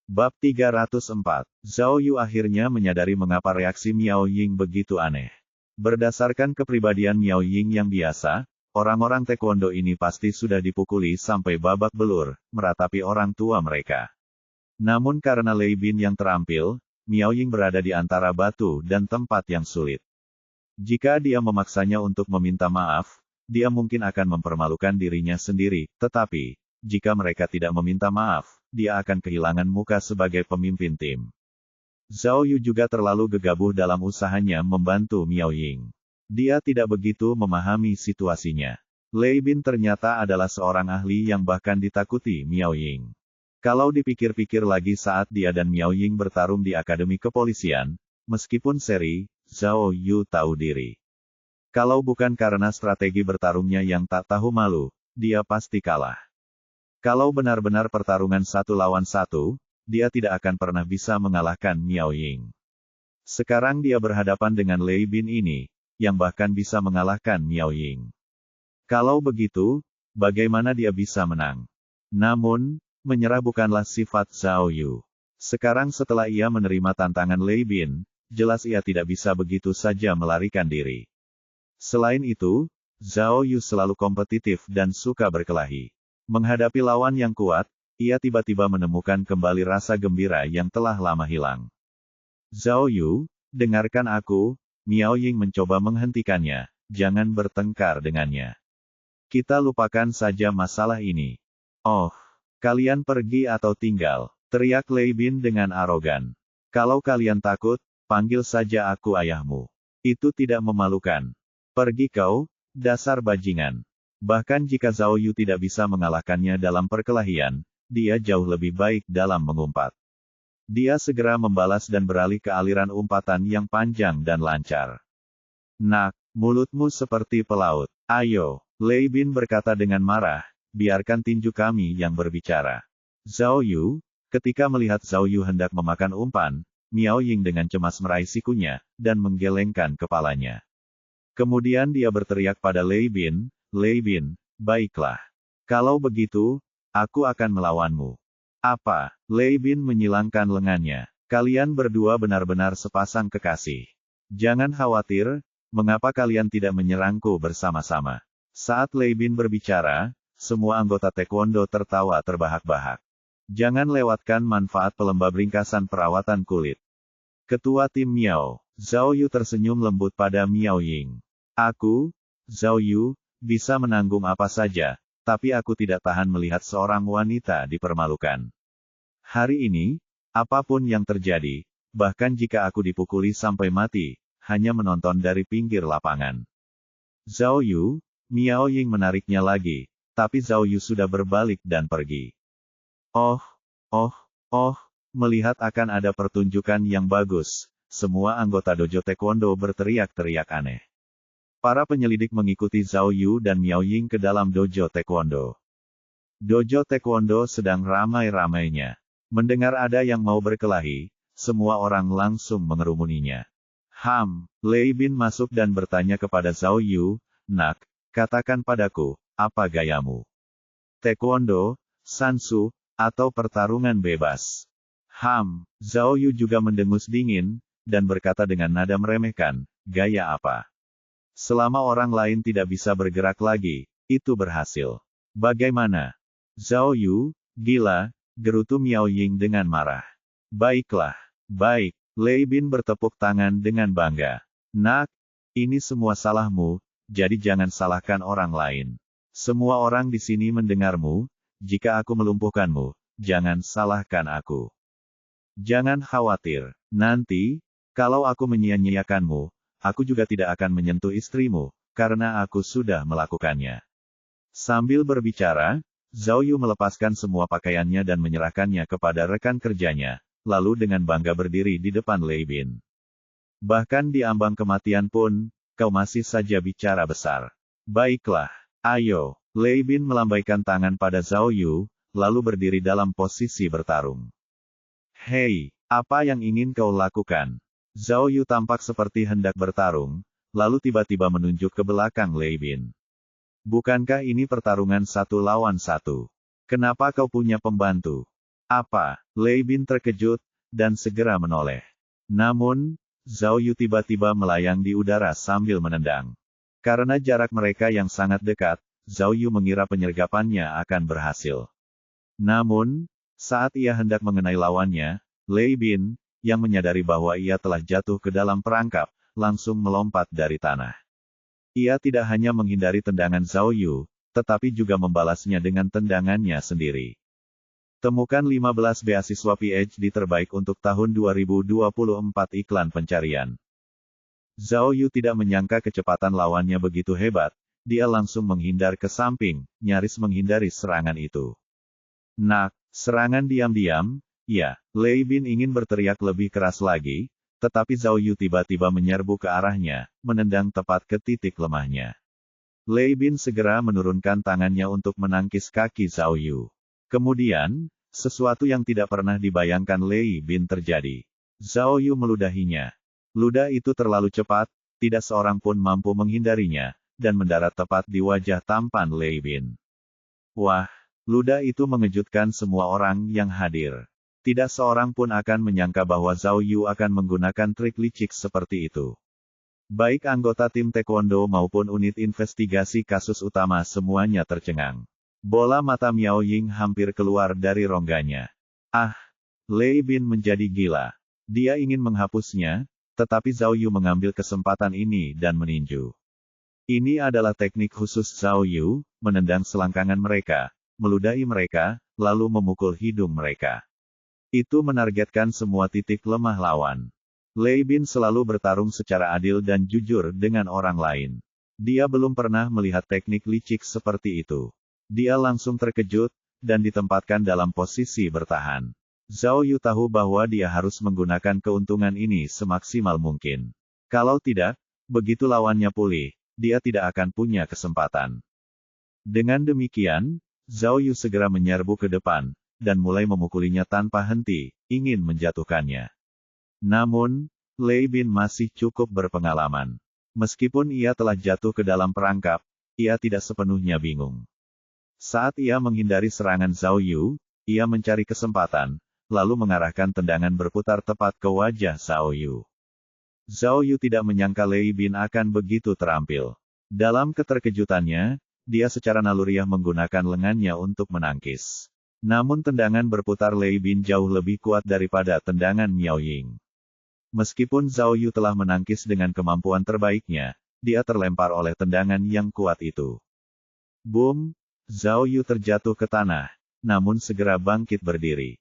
Bab 304. Zhao Yu akhirnya menyadari mengapa reaksi Miao Ying begitu aneh. Berdasarkan kepribadian Miao Ying yang biasa, orang-orang taekwondo ini pasti sudah dipukuli sampai babak belur, meratapi orang tua mereka. Namun karena Lei Bin yang terampil, Miao Ying berada di antara batu dan tempat yang sulit. Jika dia memaksanya untuk meminta maaf, dia mungkin akan mempermalukan dirinya sendiri, tetapi, jika mereka tidak meminta maaf, dia akan kehilangan muka sebagai pemimpin tim. Zhao Yu juga terlalu gegabah dalam usahanya membantu Miao Ying. Dia tidak begitu memahami situasinya. Lei Bin ternyata adalah seorang ahli yang bahkan ditakuti Miao Ying. Kalau dipikir-pikir lagi saat dia dan Miao Ying bertarung di Akademi Kepolisian, meskipun seri, Zhao Yu tahu diri. Kalau bukan karena strategi bertarungnya yang tak tahu malu, dia pasti kalah. Kalau benar-benar pertarungan 1 lawan 1, dia tidak akan pernah bisa mengalahkan Miao Ying. Sekarang dia berhadapan dengan Lei Bin ini, yang bahkan bisa mengalahkan Miao Ying. Kalau begitu, bagaimana dia bisa menang? Namun, menyerah bukanlah sifat Zhao Yu. Sekarang setelah ia menerima tantangan Lei Bin, jelas ia tidak bisa begitu saja melarikan diri. Selain itu, Zhao Yu selalu kompetitif dan suka berkelahi. Menghadapi lawan yang kuat, ia tiba-tiba menemukan kembali rasa gembira yang telah lama hilang. Zhao Yu, dengarkan aku, Miao Ying mencoba menghentikannya, jangan bertengkar dengannya. Kita lupakan saja masalah ini. Oh, kalian pergi atau tinggal, teriak Lei Bin dengan arogan. Kalau kalian takut, panggil saja aku ayahmu. Itu tidak memalukan. Pergi kau, dasar bajingan. Bahkan jika Zhao Yu tidak bisa mengalahkannya dalam perkelahian, dia jauh lebih baik dalam mengumpat. Dia segera membalas dan beralih ke aliran umpatan yang panjang dan lancar. Nak, mulutmu seperti pelaut. Ayo, Lei Bin berkata dengan marah, biarkan tinju kami yang berbicara. Zhao Yu, ketika melihat Zhao Yu hendak memakan umpan, Miao Ying dengan cemas meraih sikunya, dan menggelengkan kepalanya. Kemudian dia berteriak pada Lei Bin, baiklah. Kalau begitu, aku akan melawanmu. Apa? Lei Bin menyilangkan lengannya. Kalian berdua benar-benar sepasang kekasih. Jangan khawatir, mengapa kalian tidak menyerangku bersama-sama? Saat Lei Bin berbicara, semua anggota taekwondo tertawa terbahak-bahak. Jangan lewatkan manfaat pelembab ringkasan perawatan kulit. Ketua tim Miao, Zhao Yu tersenyum lembut pada Miao Ying. Aku, Zhao Yu, bisa menanggung apa saja, tapi aku tidak tahan melihat seorang wanita dipermalukan. Hari ini, apapun yang terjadi, bahkan jika aku dipukuli sampai mati, hanya menonton dari pinggir lapangan. Zhao Yu, Miao Ying menariknya lagi, tapi Zhao Yu sudah berbalik dan pergi. Oh, melihat akan ada pertunjukan yang bagus, semua anggota dojo taekwondo berteriak-teriak aneh. Para penyelidik mengikuti Zhao Yu dan Miao Ying ke dalam dojo taekwondo. Dojo taekwondo sedang ramai-ramainya. Mendengar ada yang mau berkelahi, semua orang langsung mengerumuninya. Lei Bin masuk dan bertanya kepada Zhao Yu, Nak, katakan padaku, apa gayamu? Taekwondo, sansu, atau pertarungan bebas? Zhao Yu juga mendengus dingin, dan berkata dengan nada meremehkan, gaya apa? Selama orang lain tidak bisa bergerak lagi, itu berhasil. Bagaimana? Zhao Yu, gila, gerutu Miao Ying dengan marah. Baiklah, baik, Lei Bin bertepuk tangan dengan bangga. Nak, ini semua salahmu, jadi jangan salahkan orang lain. Semua orang di sini mendengarmu, jika aku melumpuhkanmu, jangan salahkan aku. Jangan khawatir, nanti, kalau aku menyia-nyiakanmu, aku juga tidak akan menyentuh istrimu, karena aku sudah melakukannya. Sambil berbicara, Zhao Yu melepaskan semua pakaiannya dan menyerahkannya kepada rekan kerjanya, lalu dengan bangga berdiri di depan Lei Bin. Bahkan di ambang kematian pun, kau masih saja bicara besar. Baiklah, ayo, Lei Bin melambaikan tangan pada Zhao Yu, lalu berdiri dalam posisi bertarung. Hei, apa yang ingin kau lakukan? Zhao Yu tampak seperti hendak bertarung, lalu tiba-tiba menunjuk ke belakang Lei Bin. Bukankah ini pertarungan 1 lawan 1? Kenapa kau punya pembantu? Apa? Lei Bin terkejut, dan segera menoleh. Namun, Zhao Yu tiba-tiba melayang di udara sambil menendang. Karena jarak mereka yang sangat dekat, Zhao Yu mengira penyergapannya akan berhasil. Namun, saat ia hendak mengenai lawannya, Lei Bin, yang menyadari bahwa ia telah jatuh ke dalam perangkap, langsung melompat dari tanah. Ia tidak hanya menghindari tendangan Zhao Yu, tetapi juga membalasnya dengan tendangannya sendiri. Temukan 15 beasiswa PhD terbaik untuk tahun 2024 iklan pencarian. Zhao Yu tidak menyangka kecepatan lawannya begitu hebat, dia langsung menghindar ke samping, nyaris menghindari serangan itu. Nak, serangan diam-diam, ya, Lei Bin ingin berteriak lebih keras lagi, tetapi Zhao Yu tiba-tiba menyerbu ke arahnya, menendang tepat ke titik lemahnya. Lei Bin segera menurunkan tangannya untuk menangkis kaki Zhao Yu. Kemudian, sesuatu yang tidak pernah dibayangkan Lei Bin terjadi. Zhao Yu meludahinya. Ludah itu terlalu cepat, tidak seorang pun mampu menghindarinya, dan mendarat tepat di wajah tampan Lei Bin. Wah, ludah itu mengejutkan semua orang yang hadir. Tidak seorang pun akan menyangka bahwa Zhao Yu akan menggunakan trik licik seperti itu. Baik anggota tim taekwondo maupun unit investigasi kasus utama semuanya tercengang. Bola mata Miao Ying hampir keluar dari rongganya. Ah! Lei Bin menjadi gila. Dia ingin menghapusnya, tetapi Zhao Yu mengambil kesempatan ini dan meninju. Ini adalah teknik khusus Zhao Yu, menendang selangkangan mereka, meludahi mereka, lalu memukul hidung mereka. Itu menargetkan semua titik lemah lawan. Lei Bin selalu bertarung secara adil dan jujur dengan orang lain. Dia belum pernah melihat teknik licik seperti itu. Dia langsung terkejut, dan ditempatkan dalam posisi bertahan. Zhao Yu tahu bahwa dia harus menggunakan keuntungan ini semaksimal mungkin. Kalau tidak, begitu lawannya pulih, dia tidak akan punya kesempatan. Dengan demikian, Zhao Yu segera menyerbu ke depan, dan mulai memukulinya tanpa henti, ingin menjatuhkannya. Namun, Lei Bin masih cukup berpengalaman. Meskipun ia telah jatuh ke dalam perangkap, ia tidak sepenuhnya bingung. Saat ia menghindari serangan Zhao Yu, ia mencari kesempatan, lalu mengarahkan tendangan berputar tepat ke wajah Zhao Yu. Zhao Yu tidak menyangka Lei Bin akan begitu terampil. Dalam keterkejutannya, dia secara naluriah menggunakan lengannya untuk menangkis. Namun tendangan berputar Lei Bin jauh lebih kuat daripada tendangan Miao Ying. Meskipun Zhao Yu telah menangkis dengan kemampuan terbaiknya, dia terlempar oleh tendangan yang kuat itu. Boom! Zhao Yu terjatuh ke tanah, namun segera bangkit berdiri.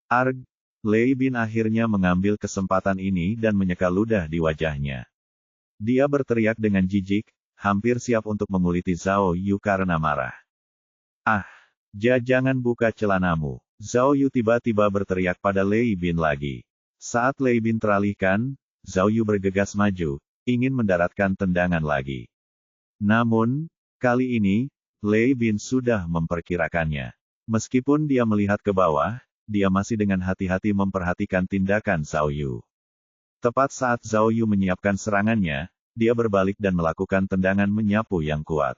Arg! Lei Bin akhirnya mengambil kesempatan ini dan menyeka ludah di wajahnya. Dia berteriak dengan jijik, hampir siap untuk menguliti Zhao Yu karena marah. Ah! Jangan buka celanamu. Zhao Yu tiba-tiba berteriak pada Lei Bin lagi. Saat Lei Bin teralihkan, Zhao Yu bergegas maju, ingin mendaratkan tendangan lagi. Namun, kali ini, Lei Bin sudah memperkirakannya. Meskipun dia melihat ke bawah, dia masih dengan hati-hati memperhatikan tindakan Zhao Yu. Tepat saat Zhao Yu menyiapkan serangannya, dia berbalik dan melakukan tendangan menyapu yang kuat.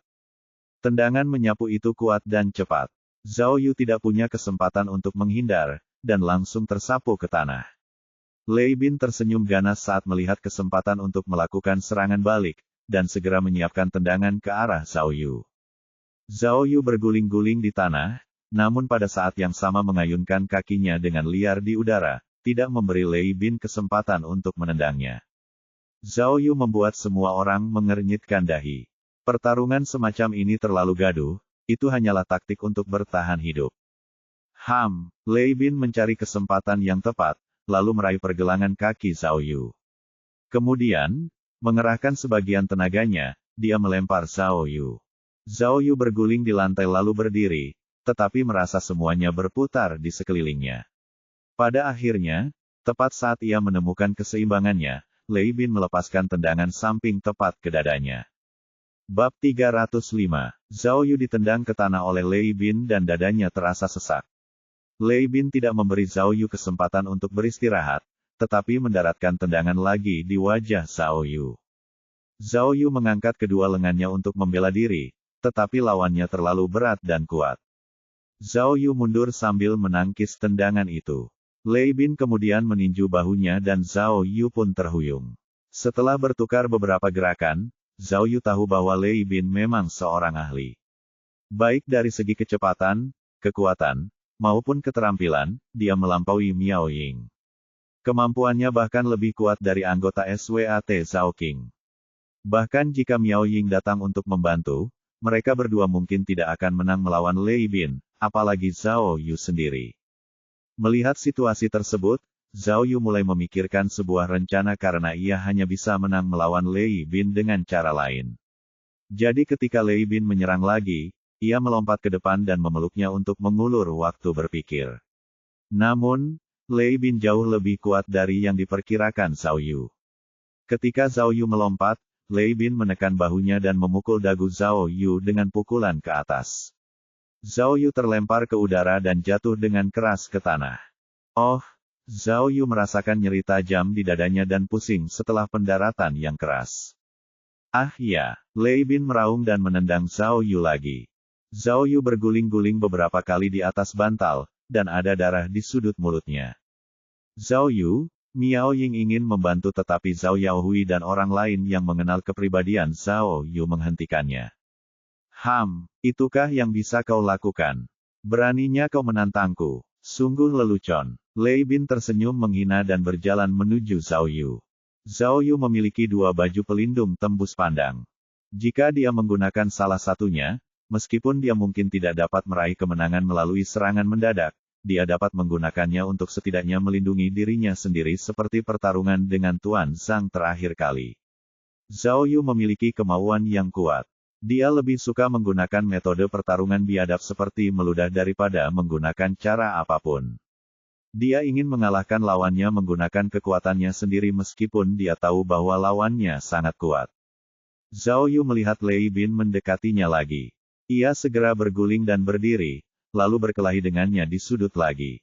Tendangan menyapu itu kuat dan cepat. Zhao Yu tidak punya kesempatan untuk menghindar, dan langsung tersapu ke tanah. Lei Bin tersenyum ganas saat melihat kesempatan untuk melakukan serangan balik, dan segera menyiapkan tendangan ke arah Zhao Yu. Zhao Yu berguling-guling di tanah, namun pada saat yang sama mengayunkan kakinya dengan liar di udara, tidak memberi Lei Bin kesempatan untuk menendangnya. Zhao Yu membuat semua orang mengernyitkan dahi. Pertarungan semacam ini terlalu gaduh, itu hanyalah taktik untuk bertahan hidup. Lei Bin mencari kesempatan yang tepat, lalu meraih pergelangan kaki Zhao Yu. Kemudian, mengerahkan sebagian tenaganya, dia melempar Zhao Yu. Zhao Yu berguling di lantai lalu berdiri, tetapi merasa semuanya berputar di sekelilingnya. Pada akhirnya, tepat saat ia menemukan keseimbangannya, Lei Bin melepaskan tendangan samping tepat ke dadanya. Bab 305, Zhao Yu ditendang ke tanah oleh Lei Bin dan dadanya terasa sesak. Lei Bin tidak memberi Zhao Yu kesempatan untuk beristirahat, tetapi mendaratkan tendangan lagi di wajah Zhao Yu. Zhao Yu mengangkat kedua lengannya untuk membela diri, tetapi lawannya terlalu berat dan kuat. Zhao Yu mundur sambil menangkis tendangan itu. Lei Bin kemudian meninju bahunya dan Zhao Yu pun terhuyung. Setelah bertukar beberapa gerakan, Zhao Yu tahu bahwa Lei Bin memang seorang ahli. Baik dari segi kecepatan, kekuatan, maupun keterampilan, dia melampaui Miao Ying. Kemampuannya bahkan lebih kuat dari anggota SWAT Zhao King. Bahkan jika Miao Ying datang untuk membantu, mereka berdua mungkin tidak akan menang melawan Lei Bin, apalagi Zhao Yu sendiri. Melihat situasi tersebut, Zhao Yu mulai memikirkan sebuah rencana karena ia hanya bisa menang melawan Lei Bin dengan cara lain. Jadi ketika Lei Bin menyerang lagi, ia melompat ke depan dan memeluknya untuk mengulur waktu berpikir. Namun, Lei Bin jauh lebih kuat dari yang diperkirakan Zhao Yu. Ketika Zhao Yu melompat, Lei Bin menekan bahunya dan memukul dagu Zhao Yu dengan pukulan ke atas. Zhao Yu terlempar ke udara dan jatuh dengan keras ke tanah. Oh, Zhao Yu merasakan nyeri tajam di dadanya dan pusing setelah pendaratan yang keras. Ah ya, Lei Bin meraung dan menendang Zhao Yu lagi. Zhao Yu berguling-guling beberapa kali di atas bantal, dan ada darah di sudut mulutnya. Zhao Yu, Miao Ying ingin membantu tetapi Zhao Yaohui dan orang lain yang mengenal kepribadian Zhao Yu menghentikannya. Itukah yang bisa kau lakukan? Beraninya kau menantangku. Sungguh lelucon. Lei Bin tersenyum menghina dan berjalan menuju Zhao Yu. Zhao Yu memiliki dua baju pelindung tembus pandang. Jika dia menggunakan salah satunya, meskipun dia mungkin tidak dapat meraih kemenangan melalui serangan mendadak, dia dapat menggunakannya untuk setidaknya melindungi dirinya sendiri seperti pertarungan dengan Tuan Zhang terakhir kali. Zhao Yu memiliki kemauan yang kuat. Dia lebih suka menggunakan metode pertarungan biadab seperti meludah daripada menggunakan cara apapun. Dia ingin mengalahkan lawannya menggunakan kekuatannya sendiri meskipun dia tahu bahwa lawannya sangat kuat. Zhao Yu melihat Lei Bin mendekatinya lagi. Ia segera berguling dan berdiri, lalu berkelahi dengannya di sudut lagi.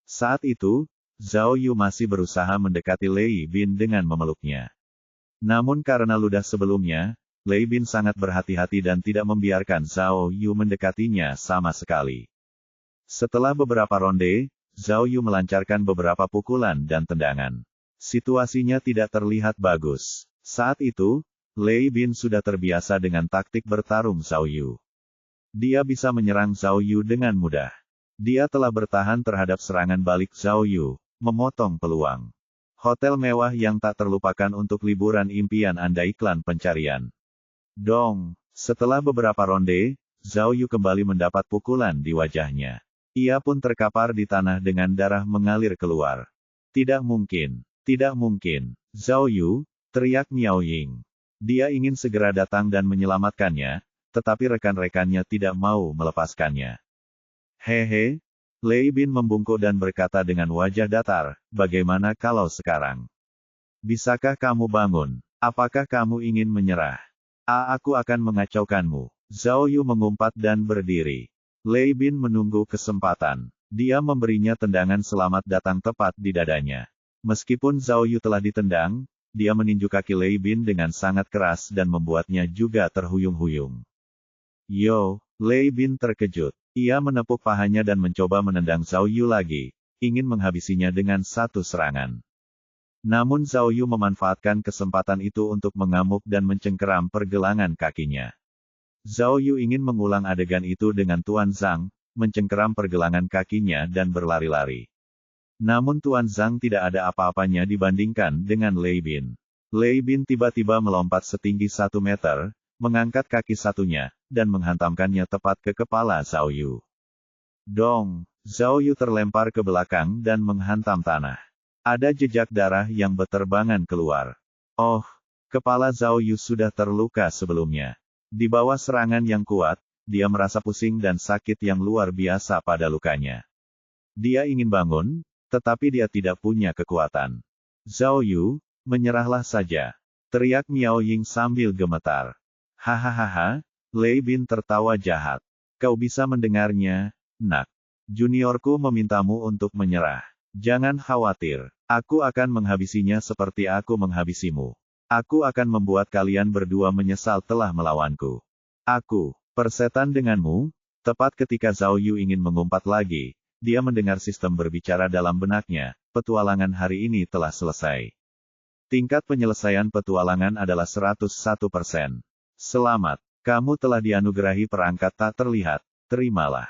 Saat itu, Zhao Yu masih berusaha mendekati Lei Bin dengan memeluknya. Namun karena ludah sebelumnya, Lei Bin sangat berhati-hati dan tidak membiarkan Zhao Yu mendekatinya sama sekali. Setelah beberapa ronde, Zhao Yu melancarkan beberapa pukulan dan tendangan. Situasinya tidak terlihat bagus. Saat itu, Lei Bin sudah terbiasa dengan taktik bertarung Zhao Yu. Dia bisa menyerang Zhao Yu dengan mudah. Dia telah bertahan terhadap serangan balik Zhao Yu, memotong peluang. Hotel mewah yang tak terlupakan untuk liburan impian Anda iklan pencarian. Dong, setelah beberapa ronde, Zhao Yu kembali mendapat pukulan di wajahnya. Ia pun terkapar di tanah dengan darah mengalir keluar. Tidak mungkin, tidak mungkin. Zhao Yu, teriak Miao Ying. Dia ingin segera datang dan menyelamatkannya, tetapi rekan-rekannya tidak mau melepaskannya. Hehe, Lei Bin membungkuk dan berkata dengan wajah datar, bagaimana kalau sekarang? Bisakah kamu bangun? Apakah kamu ingin menyerah? Aku akan mengacaukanmu. Zhao Yu mengumpat dan berdiri. Lei Bin menunggu kesempatan. Dia memberinya tendangan selamat datang tepat di dadanya. Meskipun Zhao Yu telah ditendang, dia meninju kaki Lei Bin dengan sangat keras dan membuatnya juga terhuyung-huyung. Yo, Lei Bin terkejut. Ia menepuk pahanya dan mencoba menendang Zhao Yu lagi, ingin menghabisinya dengan satu serangan. Namun Zhao Yu memanfaatkan kesempatan itu untuk mengamuk dan mencengkeram pergelangan kakinya. Zhao Yu ingin mengulang adegan itu dengan Tuan Zhang, mencengkeram pergelangan kakinya dan berlari-lari. Namun Tuan Zhang tidak ada apa-apanya dibandingkan dengan Lei Bin. Lei Bin tiba-tiba melompat setinggi 1 meter, mengangkat kaki satunya, dan menghantamkannya tepat ke kepala Zhao Yu. Dong, Zhao Yu terlempar ke belakang dan menghantam tanah. Ada jejak darah yang berterbangan keluar. Oh, kepala Zhao Yu sudah terluka sebelumnya. Di bawah serangan yang kuat, dia merasa pusing dan sakit yang luar biasa pada lukanya. Dia ingin bangun, tetapi dia tidak punya kekuatan. Zhao Yu, menyerahlah saja. Teriak Miao Ying sambil gemetar. Hahaha, Lei Bin tertawa jahat. Kau bisa mendengarnya, nak. Juniorku memintamu untuk menyerah. Jangan khawatir. Aku akan menghabisinya seperti aku menghabisimu. Aku akan membuat kalian berdua menyesal telah melawanku. Aku, persetan denganmu. Tepat ketika Zhao Yu ingin mengumpat lagi, dia mendengar sistem berbicara dalam benaknya. Petualangan hari ini telah selesai. Tingkat penyelesaian petualangan adalah 101%. Selamat, kamu telah dianugerahi perangkat tak terlihat, terimalah.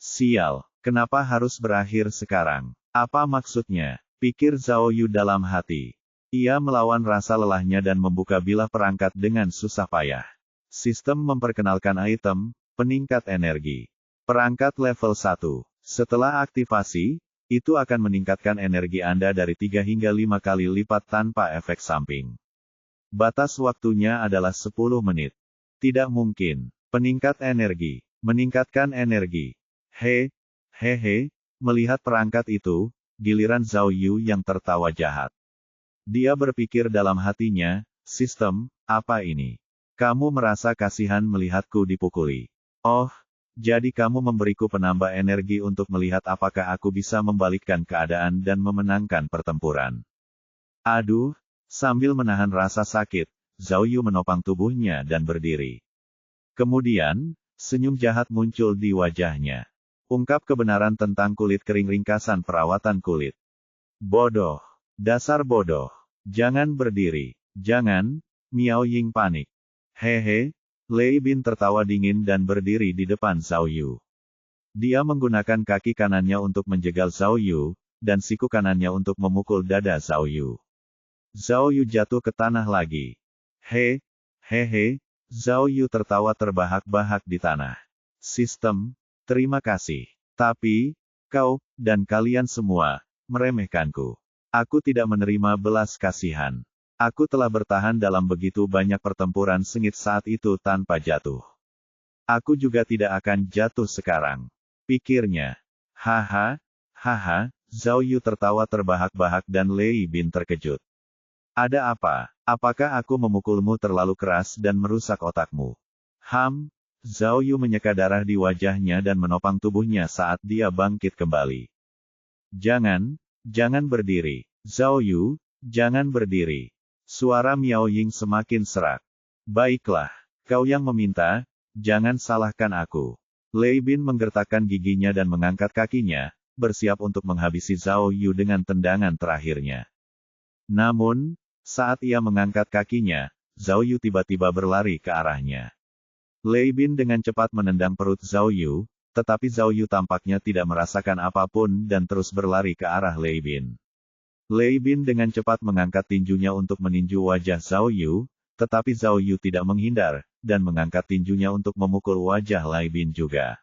Sial, kenapa harus berakhir sekarang? Apa maksudnya? Pikir Zhao Yu dalam hati. Ia melawan rasa lelahnya dan membuka bilah perangkat dengan susah payah. Sistem memperkenalkan item, peningkat energi. Perangkat level 1. Setelah aktivasi, itu akan meningkatkan energi Anda dari 3 hingga 5 kali lipat tanpa efek samping. Batas waktunya adalah 10 menit. Tidak mungkin. Peningkat energi. Meningkatkan energi. Hehehe, melihat perangkat itu, giliran Zhao Yu yang tertawa jahat. Dia berpikir dalam hatinya, sistem, apa ini? Kamu merasa kasihan melihatku dipukuli. Oh, jadi kamu memberiku penambah energi untuk melihat apakah aku bisa membalikkan keadaan dan memenangkan pertempuran. Aduh, sambil menahan rasa sakit, Zhao Yu menopang tubuhnya dan berdiri. Kemudian, senyum jahat muncul di wajahnya. Ungkap kebenaran tentang kulit kering ringkasan perawatan kulit. Bodoh. Dasar bodoh. Jangan berdiri. Jangan, Miao Ying panik. Hehe, Lei Bin tertawa dingin dan berdiri di depan Zhao Yu. Dia menggunakan kaki kanannya untuk menjegal Zhao Yu, dan siku kanannya untuk memukul dada Zhao Yu. Zhao Yu jatuh ke tanah lagi. Hehehe, Zhao Yu tertawa terbahak-bahak di tanah. Sistem, terima kasih. Tapi, kau, dan kalian semua, meremehkanku. Aku tidak menerima belas kasihan. Aku telah bertahan dalam begitu banyak pertempuran sengit saat itu tanpa jatuh. Aku juga tidak akan jatuh sekarang. Pikirnya. Haha, Zhao Yu tertawa terbahak-bahak dan Lei Bin terkejut. Ada apa? Apakah aku memukulmu terlalu keras dan merusak otakmu? Zhao Yu menyeka darah di wajahnya dan menopang tubuhnya saat dia bangkit kembali. Jangan berdiri. Zhao Yu, jangan berdiri. Suara Miao Ying semakin serak. Baiklah, kau yang meminta, jangan salahkan aku. Lei Bin menggertakkan giginya dan mengangkat kakinya, bersiap untuk menghabisi Zhao Yu dengan tendangan terakhirnya. Namun, saat ia mengangkat kakinya, Zhao Yu tiba-tiba berlari ke arahnya. Lei Bin dengan cepat menendang perut Zhao Yu, tetapi Zhao Yu tampaknya tidak merasakan apapun dan terus berlari ke arah Lei Bin. Lei Bin dengan cepat mengangkat tinjunya untuk meninju wajah Zhao Yu, tetapi Zhao Yu tidak menghindar, dan mengangkat tinjunya untuk memukul wajah Lei Bin juga.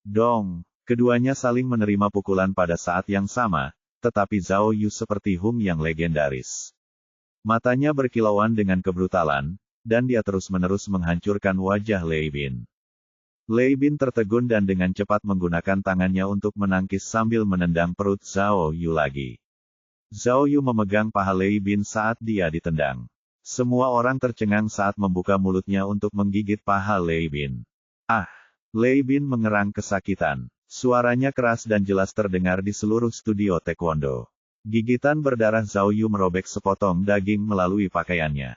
Dong, keduanya saling menerima pukulan pada saat yang sama, tetapi Zhao Yu seperti Hung yang legendaris. Matanya berkilauan dengan kebrutalan, dan dia terus-menerus menghancurkan wajah Lei Bin. Lei Bin tertegun dan dengan cepat menggunakan tangannya untuk menangkis sambil menendang perut Zhao Yu lagi. Zhao Yu memegang paha Lei Bin saat dia ditendang. Semua orang tercengang saat membuka mulutnya untuk menggigit paha Lei Bin. Lei Bin mengerang kesakitan. Suaranya keras dan jelas terdengar di seluruh studio taekwondo. Gigitan berdarah Zhao Yu merobek sepotong daging melalui pakaiannya.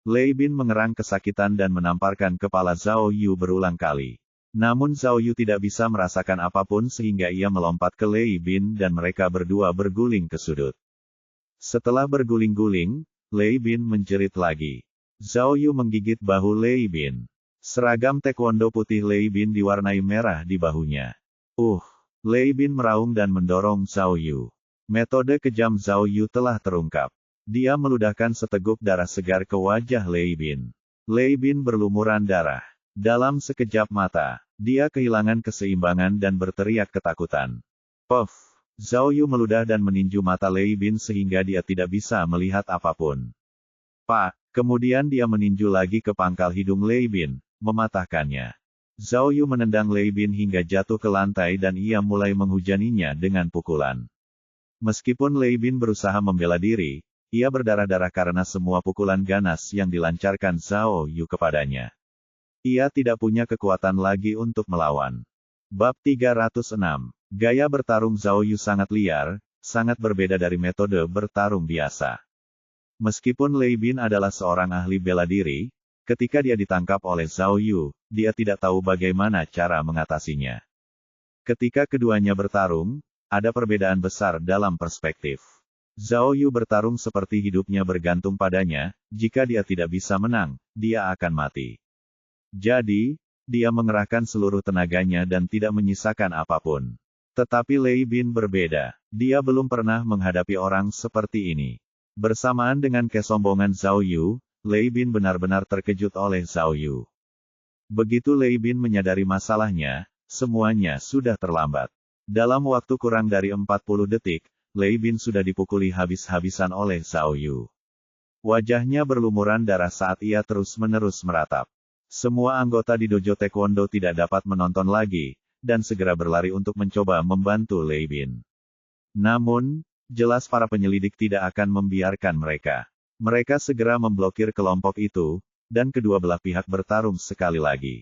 Lei Bin mengerang kesakitan dan menamparkan kepala Zhao Yu berulang kali. Namun Zhao Yu tidak bisa merasakan apapun sehingga ia melompat ke Lei Bin dan mereka berdua berguling ke sudut. Setelah berguling-guling, Lei Bin menjerit lagi. Zhao Yu menggigit bahu Lei Bin. Seragam taekwondo putih Lei Bin diwarnai merah di bahunya. Lei Bin meraung dan mendorong Zhao Yu. Metode kejam Zhao Yu telah terungkap. Dia meludahkan seteguk darah segar ke wajah Lei Bin. Lei Bin berlumuran darah. Dalam sekejap mata, dia kehilangan keseimbangan dan berteriak ketakutan. Puff! Zhao Yu meludah dan meninju mata Lei Bin sehingga dia tidak bisa melihat apapun. Kemudian dia meninju lagi ke pangkal hidung Lei Bin, mematahkannya. Zhao Yu menendang Lei Bin hingga jatuh ke lantai dan ia mulai menghujaninya dengan pukulan. Meskipun Lei Bin berusaha membela diri, ia berdarah-darah karena semua pukulan ganas yang dilancarkan Zhao Yu kepadanya. Ia tidak punya kekuatan lagi untuk melawan. Bab 306. Gaya bertarung Zhao Yu sangat liar, sangat berbeda dari metode bertarung biasa. Meskipun Lei Bin adalah seorang ahli bela diri, ketika dia ditangkap oleh Zhao Yu, dia tidak tahu bagaimana cara mengatasinya. Ketika keduanya bertarung, ada perbedaan besar dalam perspektif. Zhao Yu bertarung seperti hidupnya bergantung padanya, jika dia tidak bisa menang, dia akan mati. Jadi, dia mengerahkan seluruh tenaganya dan tidak menyisakan apapun. Tetapi Lei Bin berbeda. Dia belum pernah menghadapi orang seperti ini. Bersamaan dengan kesombongan Zhao Yu, Lei Bin benar-benar terkejut oleh Zhao Yu. Begitu Lei Bin menyadari masalahnya, semuanya sudah terlambat. Dalam waktu kurang dari 40 detik, Lei Bin sudah dipukuli habis-habisan oleh Zhao Yu. Wajahnya berlumuran darah saat ia terus-menerus meratap. Semua anggota di dojo taekwondo tidak dapat menonton lagi, dan segera berlari untuk mencoba membantu Lei Bin. Namun, jelas para penyelidik tidak akan membiarkan mereka. Mereka segera memblokir kelompok itu, dan kedua belah pihak bertarung sekali lagi.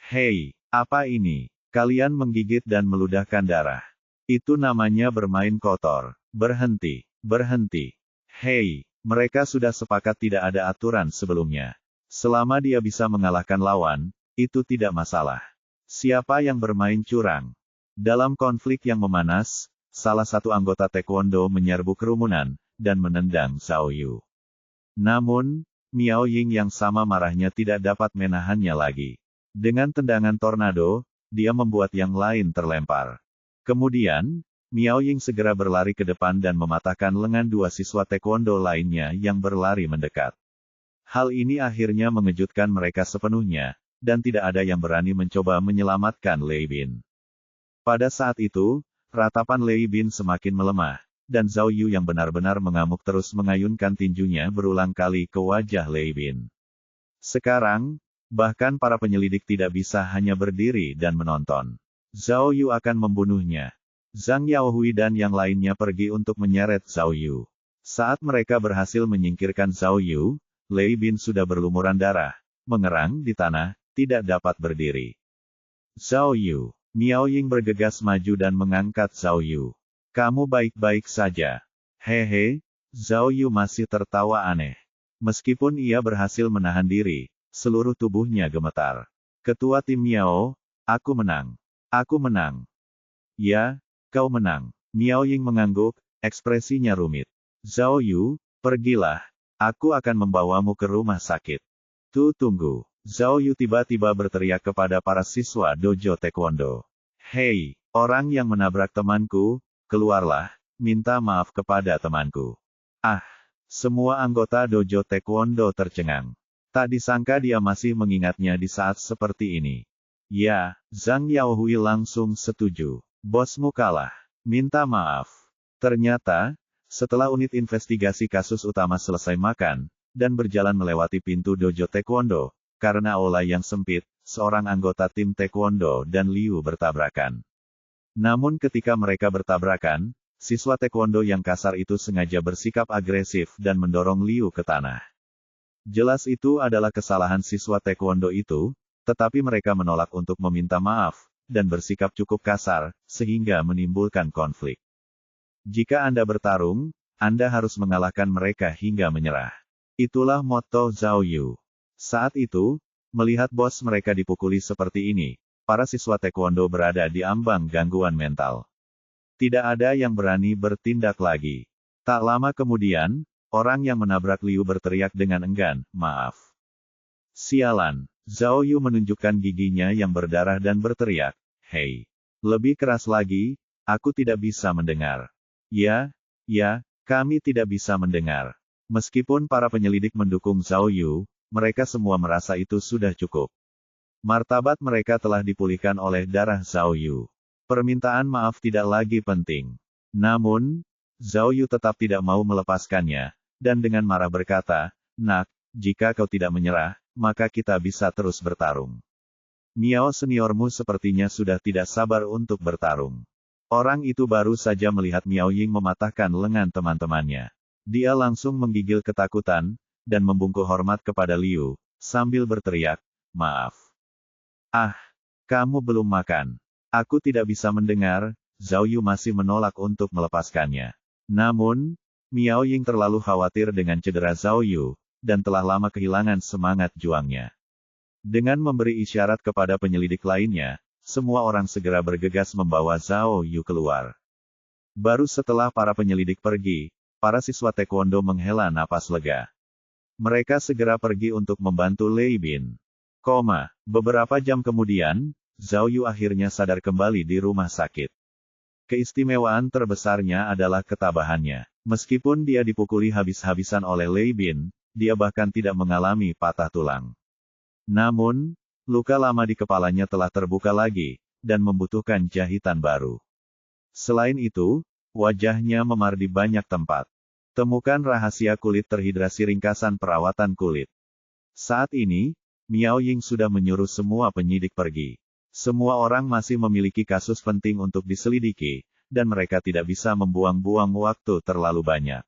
Hei, apa ini? Kalian menggigit dan meludahkan darah. Itu namanya bermain kotor. Berhenti, berhenti. Hei, mereka sudah sepakat tidak ada aturan sebelumnya. Selama dia bisa mengalahkan lawan, itu tidak masalah. Siapa yang bermain curang? Dalam konflik yang memanas, salah satu anggota taekwondo menyerbu kerumunan, dan menendang Zhao Yu. Namun, Miao Ying yang sama marahnya tidak dapat menahannya lagi. Dengan tendangan tornado, dia membuat yang lain terlempar. Kemudian, Miao Ying segera berlari ke depan dan mematahkan lengan dua siswa taekwondo lainnya yang berlari mendekat. Hal ini akhirnya mengejutkan mereka sepenuhnya, dan tidak ada yang berani mencoba menyelamatkan Lei Bin. Pada saat itu, ratapan Lei Bin semakin melemah, dan Zhao Yu yang benar-benar mengamuk terus mengayunkan tinjunya berulang kali ke wajah Lei Bin. Sekarang, bahkan para penyelidik tidak bisa hanya berdiri dan menonton. Zhao Yu akan membunuhnya. Zhang Yaohui dan yang lainnya pergi untuk menyeret Zhao Yu. Saat mereka berhasil menyingkirkan Zhao Yu, Lei Bin sudah berlumuran darah, mengerang di tanah, tidak dapat berdiri. Zhao Yu. Miao Ying bergegas maju dan mengangkat Zhao Yu. Kamu baik-baik saja. Hehe, Zhao Yu masih tertawa aneh. Meskipun ia berhasil menahan diri, seluruh tubuhnya gemetar. Ketua tim Miao, aku menang. Aku menang. Ya, kau menang. Miao Ying mengangguk, ekspresinya rumit. Zhao Yu, pergilah. Aku akan membawamu ke rumah sakit. Tunggu. Zhao Yu tiba-tiba berteriak kepada para siswa dojo taekwondo. Hei, orang yang menabrak temanku, keluarlah, minta maaf kepada temanku. Ah, semua anggota dojo taekwondo tercengang. Tak disangka dia masih mengingatnya di saat seperti ini. Ya, Zhang Yaohui langsung setuju. Bosmu kalah. Minta maaf. Ternyata, setelah unit investigasi kasus utama selesai makan, dan berjalan melewati pintu dojo taekwondo, karena aula yang sempit, seorang anggota tim taekwondo dan Liu bertabrakan. Namun ketika mereka bertabrakan, siswa taekwondo yang kasar itu sengaja bersikap agresif dan mendorong Liu ke tanah. Jelas itu adalah kesalahan siswa taekwondo itu, tetapi mereka menolak untuk meminta maaf, dan bersikap cukup kasar, sehingga menimbulkan konflik. Jika Anda bertarung, Anda harus mengalahkan mereka hingga menyerah. Itulah motto Zhao Yu. Saat itu, melihat bos mereka dipukuli seperti ini, para siswa taekwondo berada di ambang gangguan mental. Tidak ada yang berani bertindak lagi. Tak lama kemudian, orang yang menabrak Liu berteriak dengan enggan, maaf. Sialan. Zhao Yu menunjukkan giginya yang berdarah dan berteriak, hei. Lebih keras lagi, aku tidak bisa mendengar. Ya, kami tidak bisa mendengar. Meskipun para penyelidik mendukung Zhao Yu, mereka semua merasa itu sudah cukup. Martabat mereka telah dipulihkan oleh darah Zhao Yu. Permintaan maaf tidak lagi penting. Namun, Zhao Yu tetap tidak mau melepaskannya, dan dengan marah berkata, nak, jika kau tidak menyerah, maka kita bisa terus bertarung. Miao seniormu sepertinya sudah tidak sabar untuk bertarung. Orang itu baru saja melihat Miao Ying mematahkan lengan teman-temannya. Dia langsung menggigil ketakutan, dan membungkuk hormat kepada Liu, sambil berteriak, maaf. Ah, kamu belum makan. Aku tidak bisa mendengar. Zhao Yu masih menolak untuk melepaskannya. Namun, Miao Ying terlalu khawatir dengan cedera Zhao Yu, dan telah lama kehilangan semangat juangnya. Dengan memberi isyarat kepada penyelidik lainnya, semua orang segera bergegas membawa Zhao Yu keluar. Baru setelah para penyelidik pergi, para siswa taekwondo menghela napas lega. Mereka segera pergi untuk membantu Lei Bin. Beberapa jam kemudian, Zhao Yu akhirnya sadar kembali di rumah sakit. Keistimewaan terbesarnya adalah ketabahannya. Meskipun dia dipukuli habis-habisan oleh Lei Bin, dia bahkan tidak mengalami patah tulang. Namun, luka lama di kepalanya telah terbuka lagi, dan membutuhkan jahitan baru. Selain itu, wajahnya memar di banyak tempat. Temukan rahasia kulit terhidrasi ringkasan perawatan kulit. Saat ini, Miao Ying sudah menyuruh semua penyidik pergi. Semua orang masih memiliki kasus penting untuk diselidiki, dan mereka tidak bisa membuang-buang waktu terlalu banyak.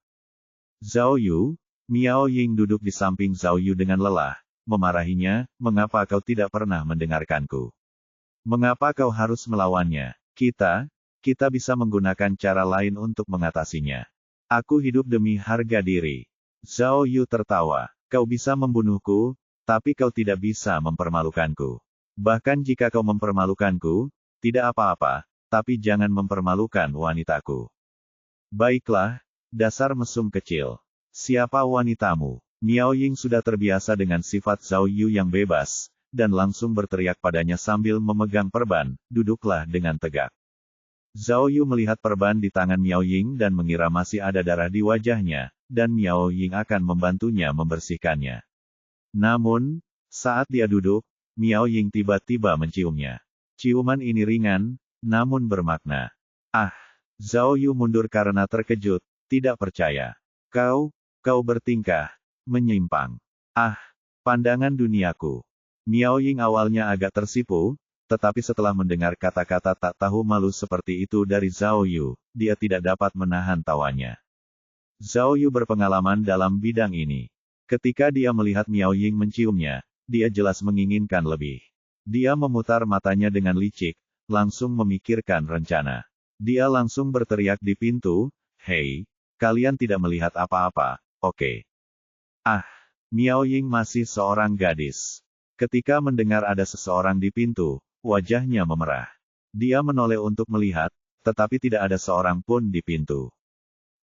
Zhao Yu, Miao Ying duduk di samping Zhao Yu dengan lelah, memarahinya, mengapa kau tidak pernah mendengarkanku? Mengapa kau harus melawannya? Kita bisa menggunakan cara lain untuk mengatasinya. Aku hidup demi harga diri. Zhao Yu tertawa, kau bisa membunuhku, tapi kau tidak bisa mempermalukanku. Bahkan jika kau mempermalukanku, tidak apa-apa, tapi jangan mempermalukan wanitaku. Baiklah, dasar mesum kecil. Siapa wanitamu? Miao Ying sudah terbiasa dengan sifat Zhao Yu yang bebas, dan langsung berteriak padanya sambil memegang perban, duduklah dengan tegak. Zhao Yu melihat perban di tangan Miao Ying dan mengira masih ada darah di wajahnya, dan Miao Ying akan membantunya membersihkannya. Namun, saat dia duduk, Miao Ying tiba-tiba menciumnya. Ciuman ini ringan, namun bermakna. Ah! Zhao Yu mundur karena terkejut, tidak percaya. Kau bertingkah menyimpang. Ah! Pandangan duniaku. Miao Ying awalnya agak tersipu, tetapi setelah mendengar kata-kata tak tahu malu seperti itu dari Zhao Yu, dia tidak dapat menahan tawanya. Zhao Yu berpengalaman dalam bidang ini. Ketika dia melihat Miao Ying menciumnya, dia jelas menginginkan lebih. Dia memutar matanya dengan licik, langsung memikirkan rencana. Dia langsung berteriak di pintu, "Hei, kalian tidak melihat apa-apa, oke?" Ah, Miao Ying masih seorang gadis. Ketika mendengar ada seseorang di pintu, wajahnya memerah. Dia menoleh untuk melihat, tetapi tidak ada seorang pun di pintu.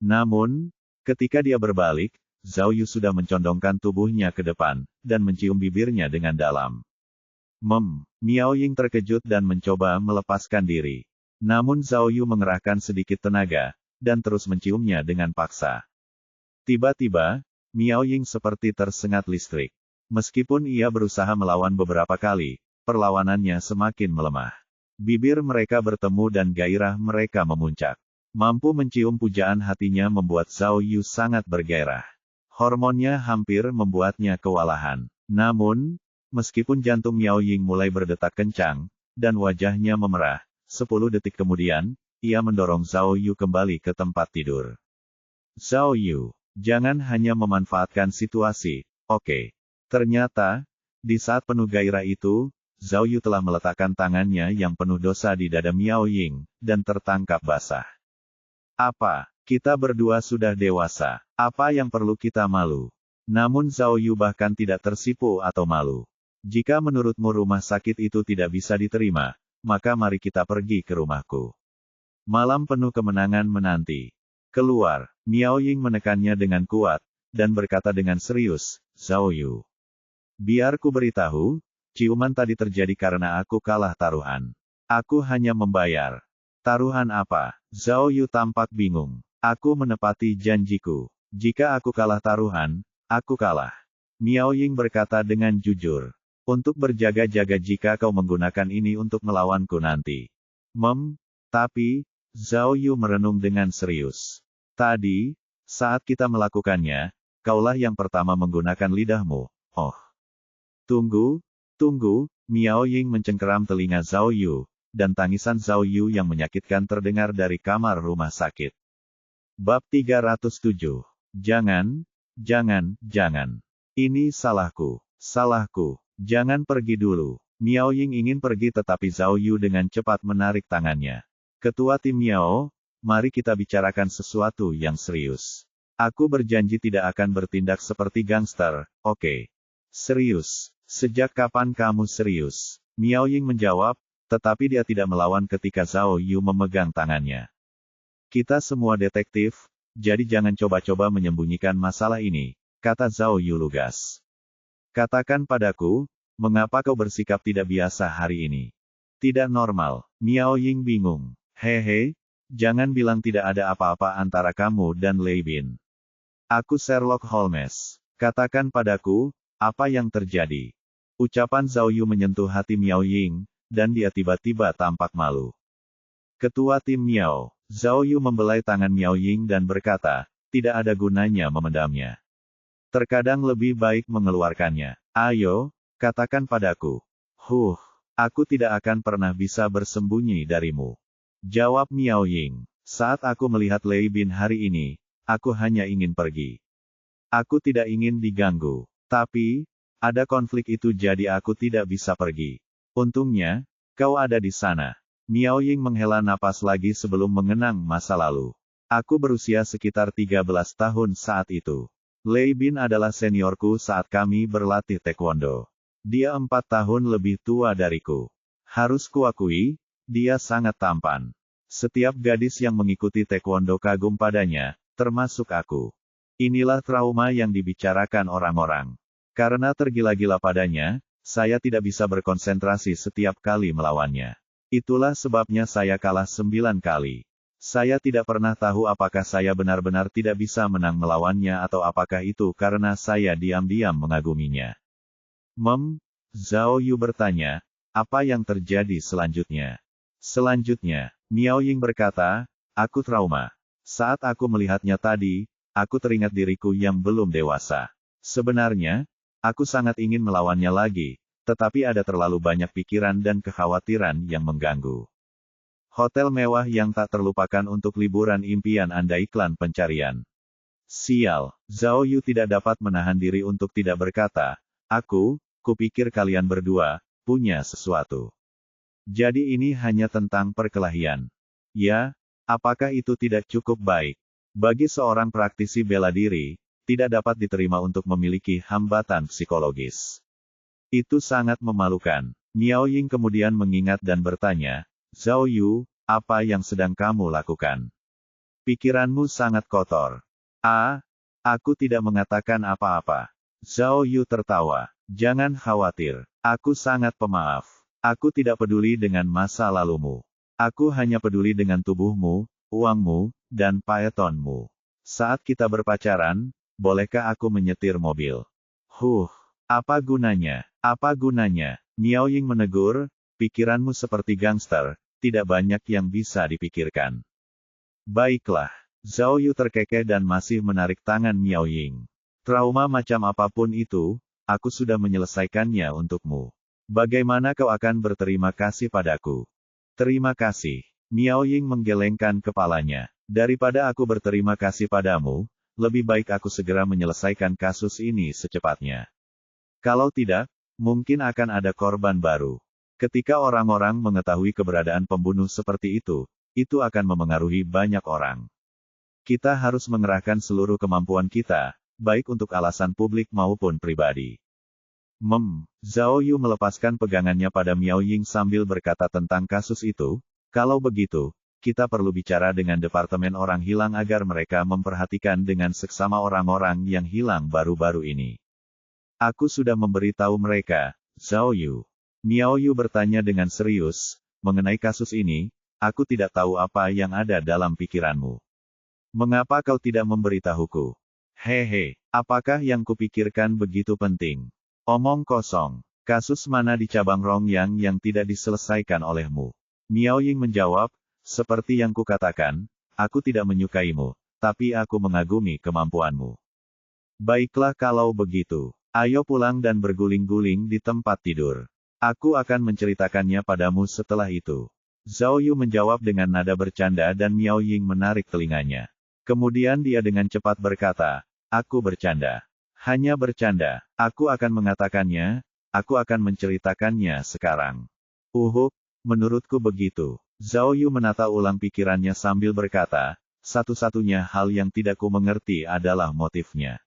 Namun, ketika dia berbalik, Zhao Yu sudah mencondongkan tubuhnya ke depan, dan mencium bibirnya dengan dalam. Miao Ying terkejut dan mencoba melepaskan diri. Namun Zhao Yu mengerahkan sedikit tenaga, dan terus menciumnya dengan paksa. Tiba-tiba, Miao Ying seperti tersengat listrik. Meskipun ia berusaha melawan beberapa kali, perlawanannya semakin melemah. Bibir mereka bertemu dan gairah mereka memuncak. Mampu mencium pujaan hatinya membuat Zhao Yu sangat bergairah. Hormonnya hampir membuatnya kewalahan. Namun, meskipun jantung Miao Ying mulai berdetak kencang, dan wajahnya memerah, 10 detik kemudian, ia mendorong Zhao Yu kembali ke tempat tidur. Zhao Yu, jangan hanya memanfaatkan situasi, oke? Ternyata, di saat penuh gairah itu, Zhao Yu telah meletakkan tangannya yang penuh dosa di dada Miao Ying, dan tertangkap basah. Apa? Kita berdua sudah dewasa. Apa yang perlu kita malu? Namun Zhao Yu bahkan tidak tersipu atau malu. Jika menurutmu rumah sakit itu tidak bisa diterima, maka mari kita pergi ke rumahku. Malam penuh kemenangan menanti. Keluar, Miao Ying menekannya dengan kuat, dan berkata dengan serius, Zhao Yu. Biar ku beritahu, ciuman tadi terjadi karena aku kalah taruhan. Aku hanya membayar. Taruhan apa? Zhao Yu tampak bingung. Aku menepati janjiku. Jika aku kalah taruhan, aku kalah. Miao Ying berkata dengan jujur. Untuk berjaga-jaga jika kau menggunakan ini untuk melawanku nanti. Tapi, Zhao Yu merenung dengan serius. Tadi, saat kita melakukannya, kaulah yang pertama menggunakan lidahmu. Oh. Tunggu, Miao Ying mencengkeram telinga Zhao Yu, dan tangisan Zhao Yu yang menyakitkan terdengar dari kamar rumah sakit. Bab 307. Jangan. Ini salahku. Jangan pergi dulu. Miao Ying ingin pergi tetapi Zhao Yu dengan cepat menarik tangannya. Ketua tim Miao, mari kita bicarakan sesuatu yang serius. Aku berjanji tidak akan bertindak seperti gangster, oke? Serius. Sejak kapan kamu serius? Miao Ying menjawab, tetapi dia tidak melawan ketika Zhao Yu memegang tangannya. Kita semua detektif, jadi jangan coba-coba menyembunyikan masalah ini, kata Zhao Yu lugas. Katakan padaku, mengapa kau bersikap tidak biasa hari ini? Tidak normal. Miao Ying bingung. Hehe, Jangan bilang tidak ada apa-apa antara kamu dan Lei Bin. Aku Sherlock Holmes. Katakan padaku, apa yang terjadi? Ucapan Zhao Yu menyentuh hati Miao Ying, dan dia tiba-tiba tampak malu. Ketua tim Miao, Zhao Yu membelai tangan Miao Ying dan berkata, tidak ada gunanya memendamnya. Terkadang lebih baik mengeluarkannya. Ayo, katakan padaku. Aku tidak akan pernah bisa bersembunyi darimu. Jawab Miao Ying. Saat aku melihat Lei Bin hari ini, aku hanya ingin pergi. Aku tidak ingin diganggu. Tapi, ada konflik itu jadi aku tidak bisa pergi. Untungnya, kau ada di sana. Miao Ying menghela napas lagi sebelum mengenang masa lalu. Aku berusia sekitar 13 tahun saat itu. Lei Bin adalah seniorku saat kami berlatih taekwondo. Dia 4 tahun lebih tua dariku. Harus kuakui, dia sangat tampan. Setiap gadis yang mengikuti taekwondo kagum padanya, termasuk aku. Inilah trauma yang dibicarakan orang-orang. Karena tergila-gila padanya, saya tidak bisa berkonsentrasi setiap kali melawannya. Itulah sebabnya saya kalah 9 kali. Saya tidak pernah tahu apakah saya benar-benar tidak bisa menang melawannya atau apakah itu karena saya diam-diam mengaguminya. Zhao Yu bertanya, apa yang terjadi selanjutnya? Selanjutnya, Miao Ying berkata, aku trauma. Saat aku melihatnya tadi, aku teringat diriku yang belum dewasa. Sebenarnya, aku sangat ingin melawannya lagi, tetapi ada terlalu banyak pikiran dan kekhawatiran yang mengganggu. Hotel mewah yang tak terlupakan untuk liburan impian Anda iklan pencarian. Sial, Zhao Yu tidak dapat menahan diri untuk tidak berkata, kupikir kalian berdua, punya sesuatu. Jadi ini hanya tentang perkelahian. Ya, apakah itu tidak cukup baik? Bagi seorang praktisi bela diri, tidak dapat diterima untuk memiliki hambatan psikologis. Itu sangat memalukan. Miao Ying kemudian mengingat dan bertanya, Zhao Yu, apa yang sedang kamu lakukan? Pikiranmu sangat kotor. Aku tidak mengatakan apa-apa. Zhao Yu tertawa. Jangan khawatir. Aku sangat pemaaf. Aku tidak peduli dengan masa lalumu. Aku hanya peduli dengan tubuhmu, uangmu, dan paetonmu. Saat kita berpacaran, bolehkah aku menyetir mobil? Apa gunanya? Apa gunanya? Miao Ying menegur, pikiranmu seperti gangster, tidak banyak yang bisa dipikirkan. Baiklah. Zhao Yu terkekeh dan masih menarik tangan Miao Ying. Trauma macam apapun itu, aku sudah menyelesaikannya untukmu. Bagaimana kau akan berterima kasih padaku? Terima kasih. Miao Ying menggelengkan kepalanya. Daripada aku berterima kasih padamu, lebih baik aku segera menyelesaikan kasus ini secepatnya. Kalau tidak, mungkin akan ada korban baru. Ketika orang-orang mengetahui keberadaan pembunuh seperti itu akan memengaruhi banyak orang. Kita harus mengerahkan seluruh kemampuan kita, baik untuk alasan publik maupun pribadi. Zhao Yu melepaskan pegangannya pada Miao Ying sambil berkata tentang kasus itu, kalau begitu, kita perlu bicara dengan Departemen Orang Hilang agar mereka memperhatikan dengan seksama orang-orang yang hilang baru-baru ini. Aku sudah memberitahu mereka, Zhao Yu. Miao Yu bertanya dengan serius, mengenai kasus ini, aku tidak tahu apa yang ada dalam pikiranmu. Mengapa kau tidak memberitahuku? Hehe, apakah yang kupikirkan begitu penting? Omong kosong. Kasus mana di cabang Rongyang yang tidak diselesaikan olehmu? Miao Ying menjawab, seperti yang kukatakan, aku tidak menyukaimu, tapi aku mengagumi kemampuanmu. Baiklah kalau begitu. Ayo pulang dan berguling-guling di tempat tidur. Aku akan menceritakannya padamu setelah itu. Zhao Yu menjawab dengan nada bercanda dan Miao Ying menarik telinganya. Kemudian dia dengan cepat berkata, aku bercanda. Hanya bercanda. Aku akan mengatakannya, aku akan menceritakannya sekarang. Menurutku begitu. Zhao Yu menata ulang pikirannya sambil berkata, satu-satunya hal yang tidak ku mengerti adalah motifnya.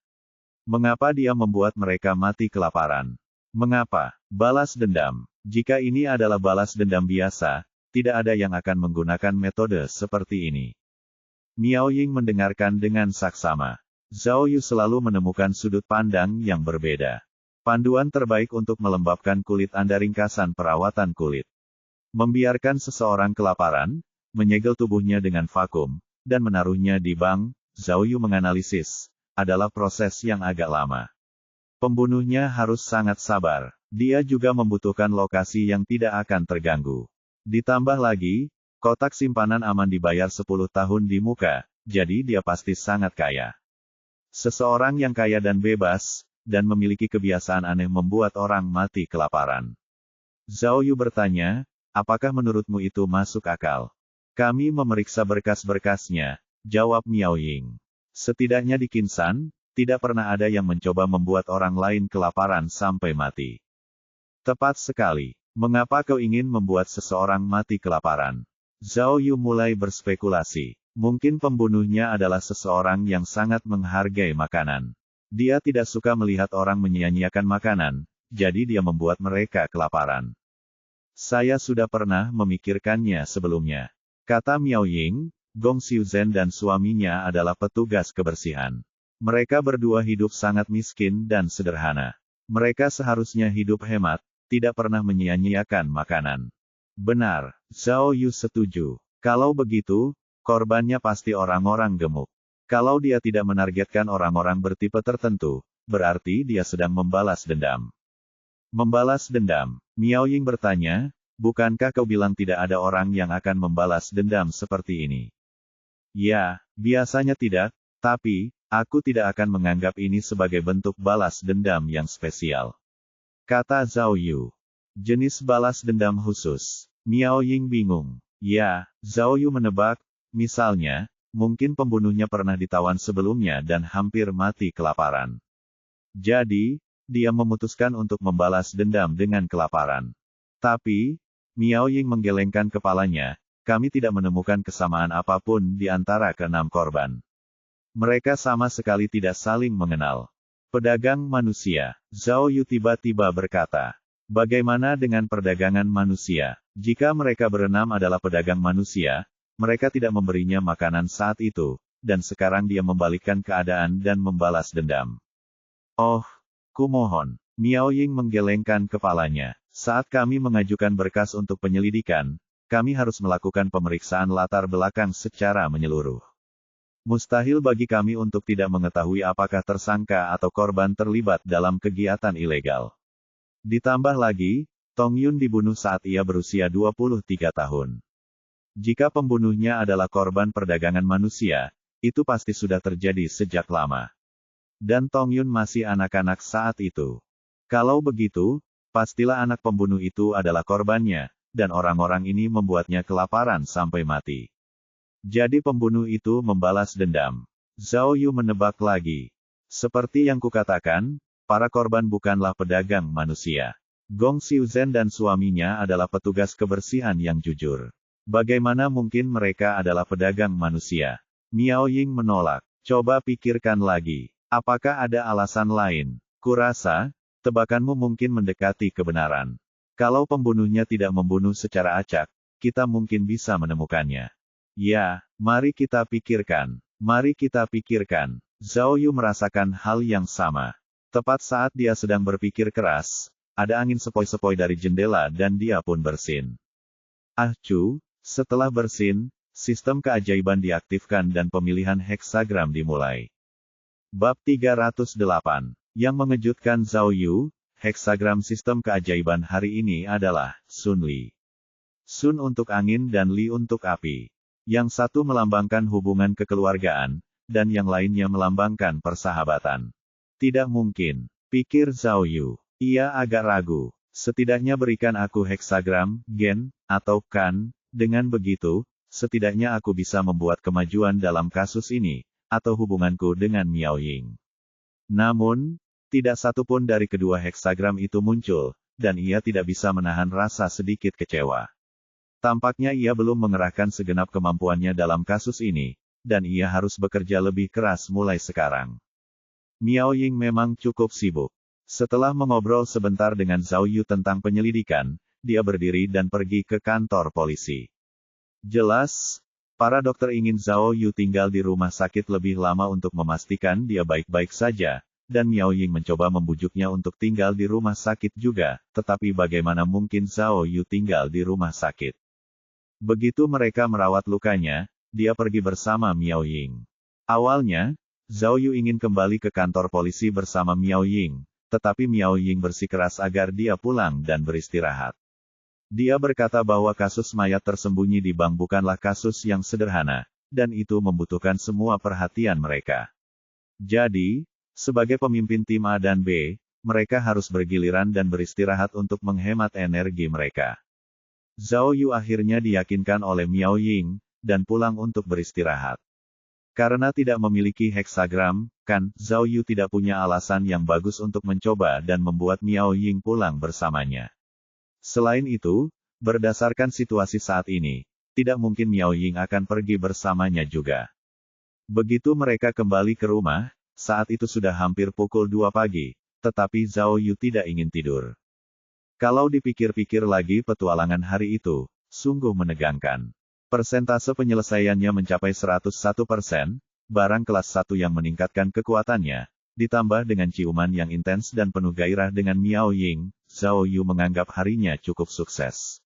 Mengapa dia membuat mereka mati kelaparan? Mengapa? Balas dendam. Jika ini adalah balas dendam biasa, tidak ada yang akan menggunakan metode seperti ini. Miao Ying mendengarkan dengan saksama. Zhao Yu selalu menemukan sudut pandang yang berbeda. Panduan terbaik untuk melembabkan kulit Anda ringkasan perawatan kulit. Membiarkan seseorang kelaparan, menyegel tubuhnya dengan vakum, dan menaruhnya di bank. Zhao Yu menganalisis, adalah proses yang agak lama. Pembunuhnya harus sangat sabar. Dia juga membutuhkan lokasi yang tidak akan terganggu. Ditambah lagi, kotak simpanan aman dibayar 10 tahun di muka, jadi dia pasti sangat kaya. Seseorang yang kaya dan bebas, dan memiliki kebiasaan aneh membuat orang mati kelaparan. Zhao Yu bertanya, apakah menurutmu itu masuk akal? Kami memeriksa berkas-berkasnya, jawab Miao Ying. Setidaknya di Qinsan, tidak pernah ada yang mencoba membuat orang lain kelaparan sampai mati. Tepat sekali. Mengapa kau ingin membuat seseorang mati kelaparan? Zhao Yu mulai berspekulasi. Mungkin pembunuhnya adalah seseorang yang sangat menghargai makanan. Dia tidak suka melihat orang menyia-nyiakan makanan, jadi dia membuat mereka kelaparan. Saya sudah pernah memikirkannya sebelumnya. Kata Miao Ying, Gong Xiuzhen dan suaminya adalah petugas kebersihan. Mereka berdua hidup sangat miskin dan sederhana. Mereka seharusnya hidup hemat, tidak pernah menyia-nyiakan makanan. Benar, Zhao Yu setuju. Kalau begitu, korbannya pasti orang-orang gemuk. Kalau dia tidak menargetkan orang-orang bertipe tertentu, berarti dia sedang membalas dendam. Membalas dendam? Miao Ying bertanya, bukankah kau bilang tidak ada orang yang akan membalas dendam seperti ini? Ya, biasanya tidak, tapi, aku tidak akan menganggap ini sebagai bentuk balas dendam yang spesial. Kata Zhao Yu. Jenis balas dendam khusus. Miao Ying bingung. Ya, Zhao Yu menebak, misalnya, mungkin pembunuhnya pernah ditawan sebelumnya dan hampir mati kelaparan. Jadi, dia memutuskan untuk membalas dendam dengan kelaparan. Tapi, Miao Ying menggelengkan kepalanya, kami tidak menemukan kesamaan apapun di antara keenam korban. Mereka sama sekali tidak saling mengenal. Pedagang manusia. Zhao Yu tiba-tiba berkata, bagaimana dengan perdagangan manusia? Jika mereka berenam adalah pedagang manusia, mereka tidak memberinya makanan saat itu, dan sekarang dia membalikkan keadaan dan membalas dendam. Oh, kumohon. Miao Ying menggelengkan kepalanya. Saat kami mengajukan berkas untuk penyelidikan, kami harus melakukan pemeriksaan latar belakang secara menyeluruh. Mustahil bagi kami untuk tidak mengetahui apakah tersangka atau korban terlibat dalam kegiatan ilegal. Ditambah lagi, Tong Yun dibunuh saat ia berusia 23 tahun. Jika pembunuhnya adalah korban perdagangan manusia, itu pasti sudah terjadi sejak lama. Dan Tong Yun masih anak-anak saat itu. Kalau begitu, pastilah anak pembunuh itu adalah korbannya, dan orang-orang ini membuatnya kelaparan sampai mati. Jadi pembunuh itu membalas dendam. Zhao Yu menebak lagi. Seperti yang kukatakan, para korban bukanlah pedagang manusia. Gong Xiuzhen dan suaminya adalah petugas kebersihan yang jujur. Bagaimana mungkin mereka adalah pedagang manusia? Miao Ying menolak. Coba pikirkan lagi. Apakah ada alasan lain? Kurasa, tebakanmu mungkin mendekati kebenaran. Kalau pembunuhnya tidak membunuh secara acak, kita mungkin bisa menemukannya. Ya, mari kita pikirkan. Mari kita pikirkan. Zhao Yu merasakan hal yang sama. Tepat saat dia sedang berpikir keras, ada angin sepoi-sepoi dari jendela dan dia pun bersin. Setelah bersin, sistem keajaiban diaktifkan dan pemilihan heksagram dimulai. Bab 308. Yang mengejutkan Zhao Yu, heksagram sistem keajaiban hari ini adalah Sun Li. Sun untuk angin dan Li untuk api. Yang satu melambangkan hubungan kekeluargaan, dan yang lainnya melambangkan persahabatan. Tidak mungkin, pikir Zhao Yu. Ia agak ragu. Setidaknya berikan aku heksagram, gen, atau kan, dengan begitu, setidaknya aku bisa membuat kemajuan dalam kasus ini, atau hubunganku dengan Miao Ying. Namun, tidak satu pun dari kedua heksagram itu muncul, dan ia tidak bisa menahan rasa sedikit kecewa. Tampaknya ia belum mengerahkan segenap kemampuannya dalam kasus ini, dan ia harus bekerja lebih keras mulai sekarang. Miao Ying memang cukup sibuk. Setelah mengobrol sebentar dengan Zhao Yu tentang penyelidikan, dia berdiri dan pergi ke kantor polisi. Jelas, para dokter ingin Zhao Yu tinggal di rumah sakit lebih lama untuk memastikan dia baik-baik saja, dan Miao Ying mencoba membujuknya untuk tinggal di rumah sakit juga, tetapi bagaimana mungkin Zhao Yu tinggal di rumah sakit? Begitu mereka merawat lukanya, dia pergi bersama Miao Ying. Awalnya, Zhao Yu ingin kembali ke kantor polisi bersama Miao Ying, tetapi Miao Ying bersikeras agar dia pulang dan beristirahat. Dia berkata bahwa kasus mayat tersembunyi di bank bukanlah kasus yang sederhana, dan itu membutuhkan semua perhatian mereka. Jadi, sebagai pemimpin tim A dan B, mereka harus bergiliran dan beristirahat untuk menghemat energi mereka. Zhao Yu akhirnya diyakinkan oleh Miao Ying, dan pulang untuk beristirahat. Karena tidak memiliki heksagram, Zhao Yu tidak punya alasan yang bagus untuk mencoba dan membuat Miao Ying pulang bersamanya. Selain itu, berdasarkan situasi saat ini, tidak mungkin Miao Ying akan pergi bersamanya juga. Begitu mereka kembali ke rumah, saat itu sudah hampir pukul 2 pagi, tetapi Zhao Yu tidak ingin tidur. Kalau dipikir-pikir lagi petualangan hari itu, sungguh menegangkan. Persentase penyelesaiannya mencapai 101%, barang kelas 1 yang meningkatkan kekuatannya, ditambah dengan ciuman yang intens dan penuh gairah dengan Miao Ying, Zhao Yu menganggap harinya cukup sukses.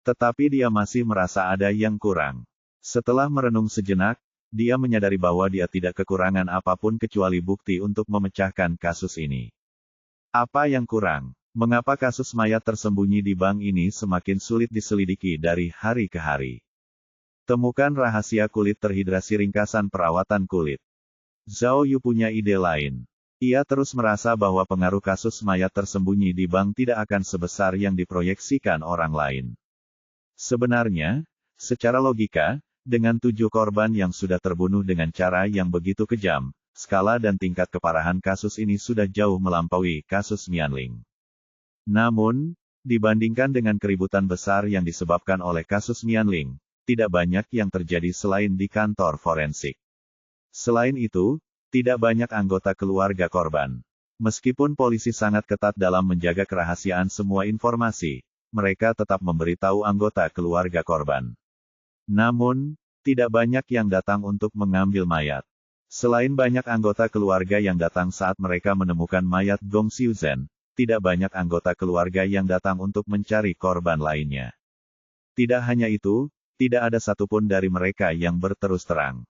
Tetapi dia masih merasa ada yang kurang. Setelah merenung sejenak, dia menyadari bahwa dia tidak kekurangan apapun kecuali bukti untuk memecahkan kasus ini. Apa yang kurang? Mengapa kasus mayat tersembunyi di bank ini semakin sulit diselidiki dari hari ke hari? Temukan rahasia kulit terhidrasi ringkasan perawatan kulit. Zhao Yu punya ide lain. Ia terus merasa bahwa pengaruh kasus mayat tersembunyi di bank tidak akan sebesar yang diproyeksikan orang lain. Sebenarnya, secara logika, dengan 7 korban yang sudah terbunuh dengan cara yang begitu kejam, skala dan tingkat keparahan kasus ini sudah jauh melampaui kasus Mianling. Namun, dibandingkan dengan keributan besar yang disebabkan oleh kasus Mianling, tidak banyak yang terjadi selain di kantor forensik. Selain itu, tidak banyak anggota keluarga korban. Meskipun polisi sangat ketat dalam menjaga kerahasiaan semua informasi, mereka tetap memberitahu anggota keluarga korban. Namun, tidak banyak yang datang untuk mengambil mayat. Selain banyak anggota keluarga yang datang saat mereka menemukan mayat Gong Xiuzhen, tidak banyak anggota keluarga yang datang untuk mencari korban lainnya. Tidak hanya itu, tidak ada satupun dari mereka yang berterus terang.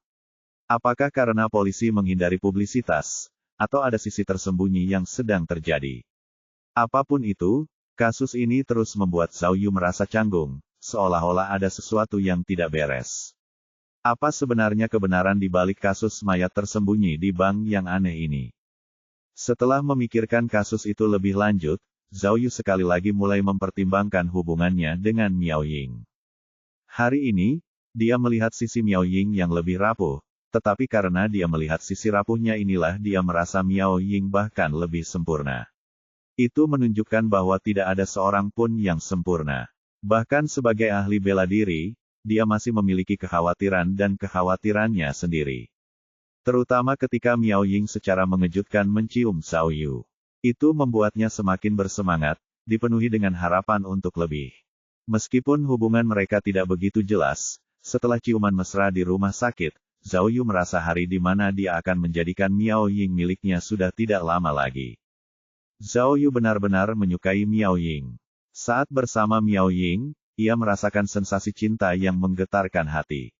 Apakah karena polisi menghindari publisitas, atau ada sisi tersembunyi yang sedang terjadi? Apapun itu, kasus ini terus membuat Zhao Yu merasa canggung, seolah-olah ada sesuatu yang tidak beres. Apa sebenarnya kebenaran di balik kasus mayat tersembunyi di bank yang aneh ini? Setelah memikirkan kasus itu lebih lanjut, Zhao Yu sekali lagi mulai mempertimbangkan hubungannya dengan Miao Ying. Hari ini, dia melihat sisi Miao Ying yang lebih rapuh, tetapi karena dia melihat sisi rapuhnya inilah dia merasa Miao Ying bahkan lebih sempurna. Itu menunjukkan bahwa tidak ada seorang pun yang sempurna. Bahkan sebagai ahli bela diri, dia masih memiliki kekhawatiran dan kekhawatirannya sendiri. Terutama ketika Miao Ying secara mengejutkan mencium Zhao Yu. Itu membuatnya semakin bersemangat, dipenuhi dengan harapan untuk lebih. Meskipun hubungan mereka tidak begitu jelas, setelah ciuman mesra di rumah sakit, Zhao Yu merasa hari di mana dia akan menjadikan Miao Ying miliknya sudah tidak lama lagi. Zhao Yu benar-benar menyukai Miao Ying. Saat bersama Miao Ying, ia merasakan sensasi cinta yang menggetarkan hati.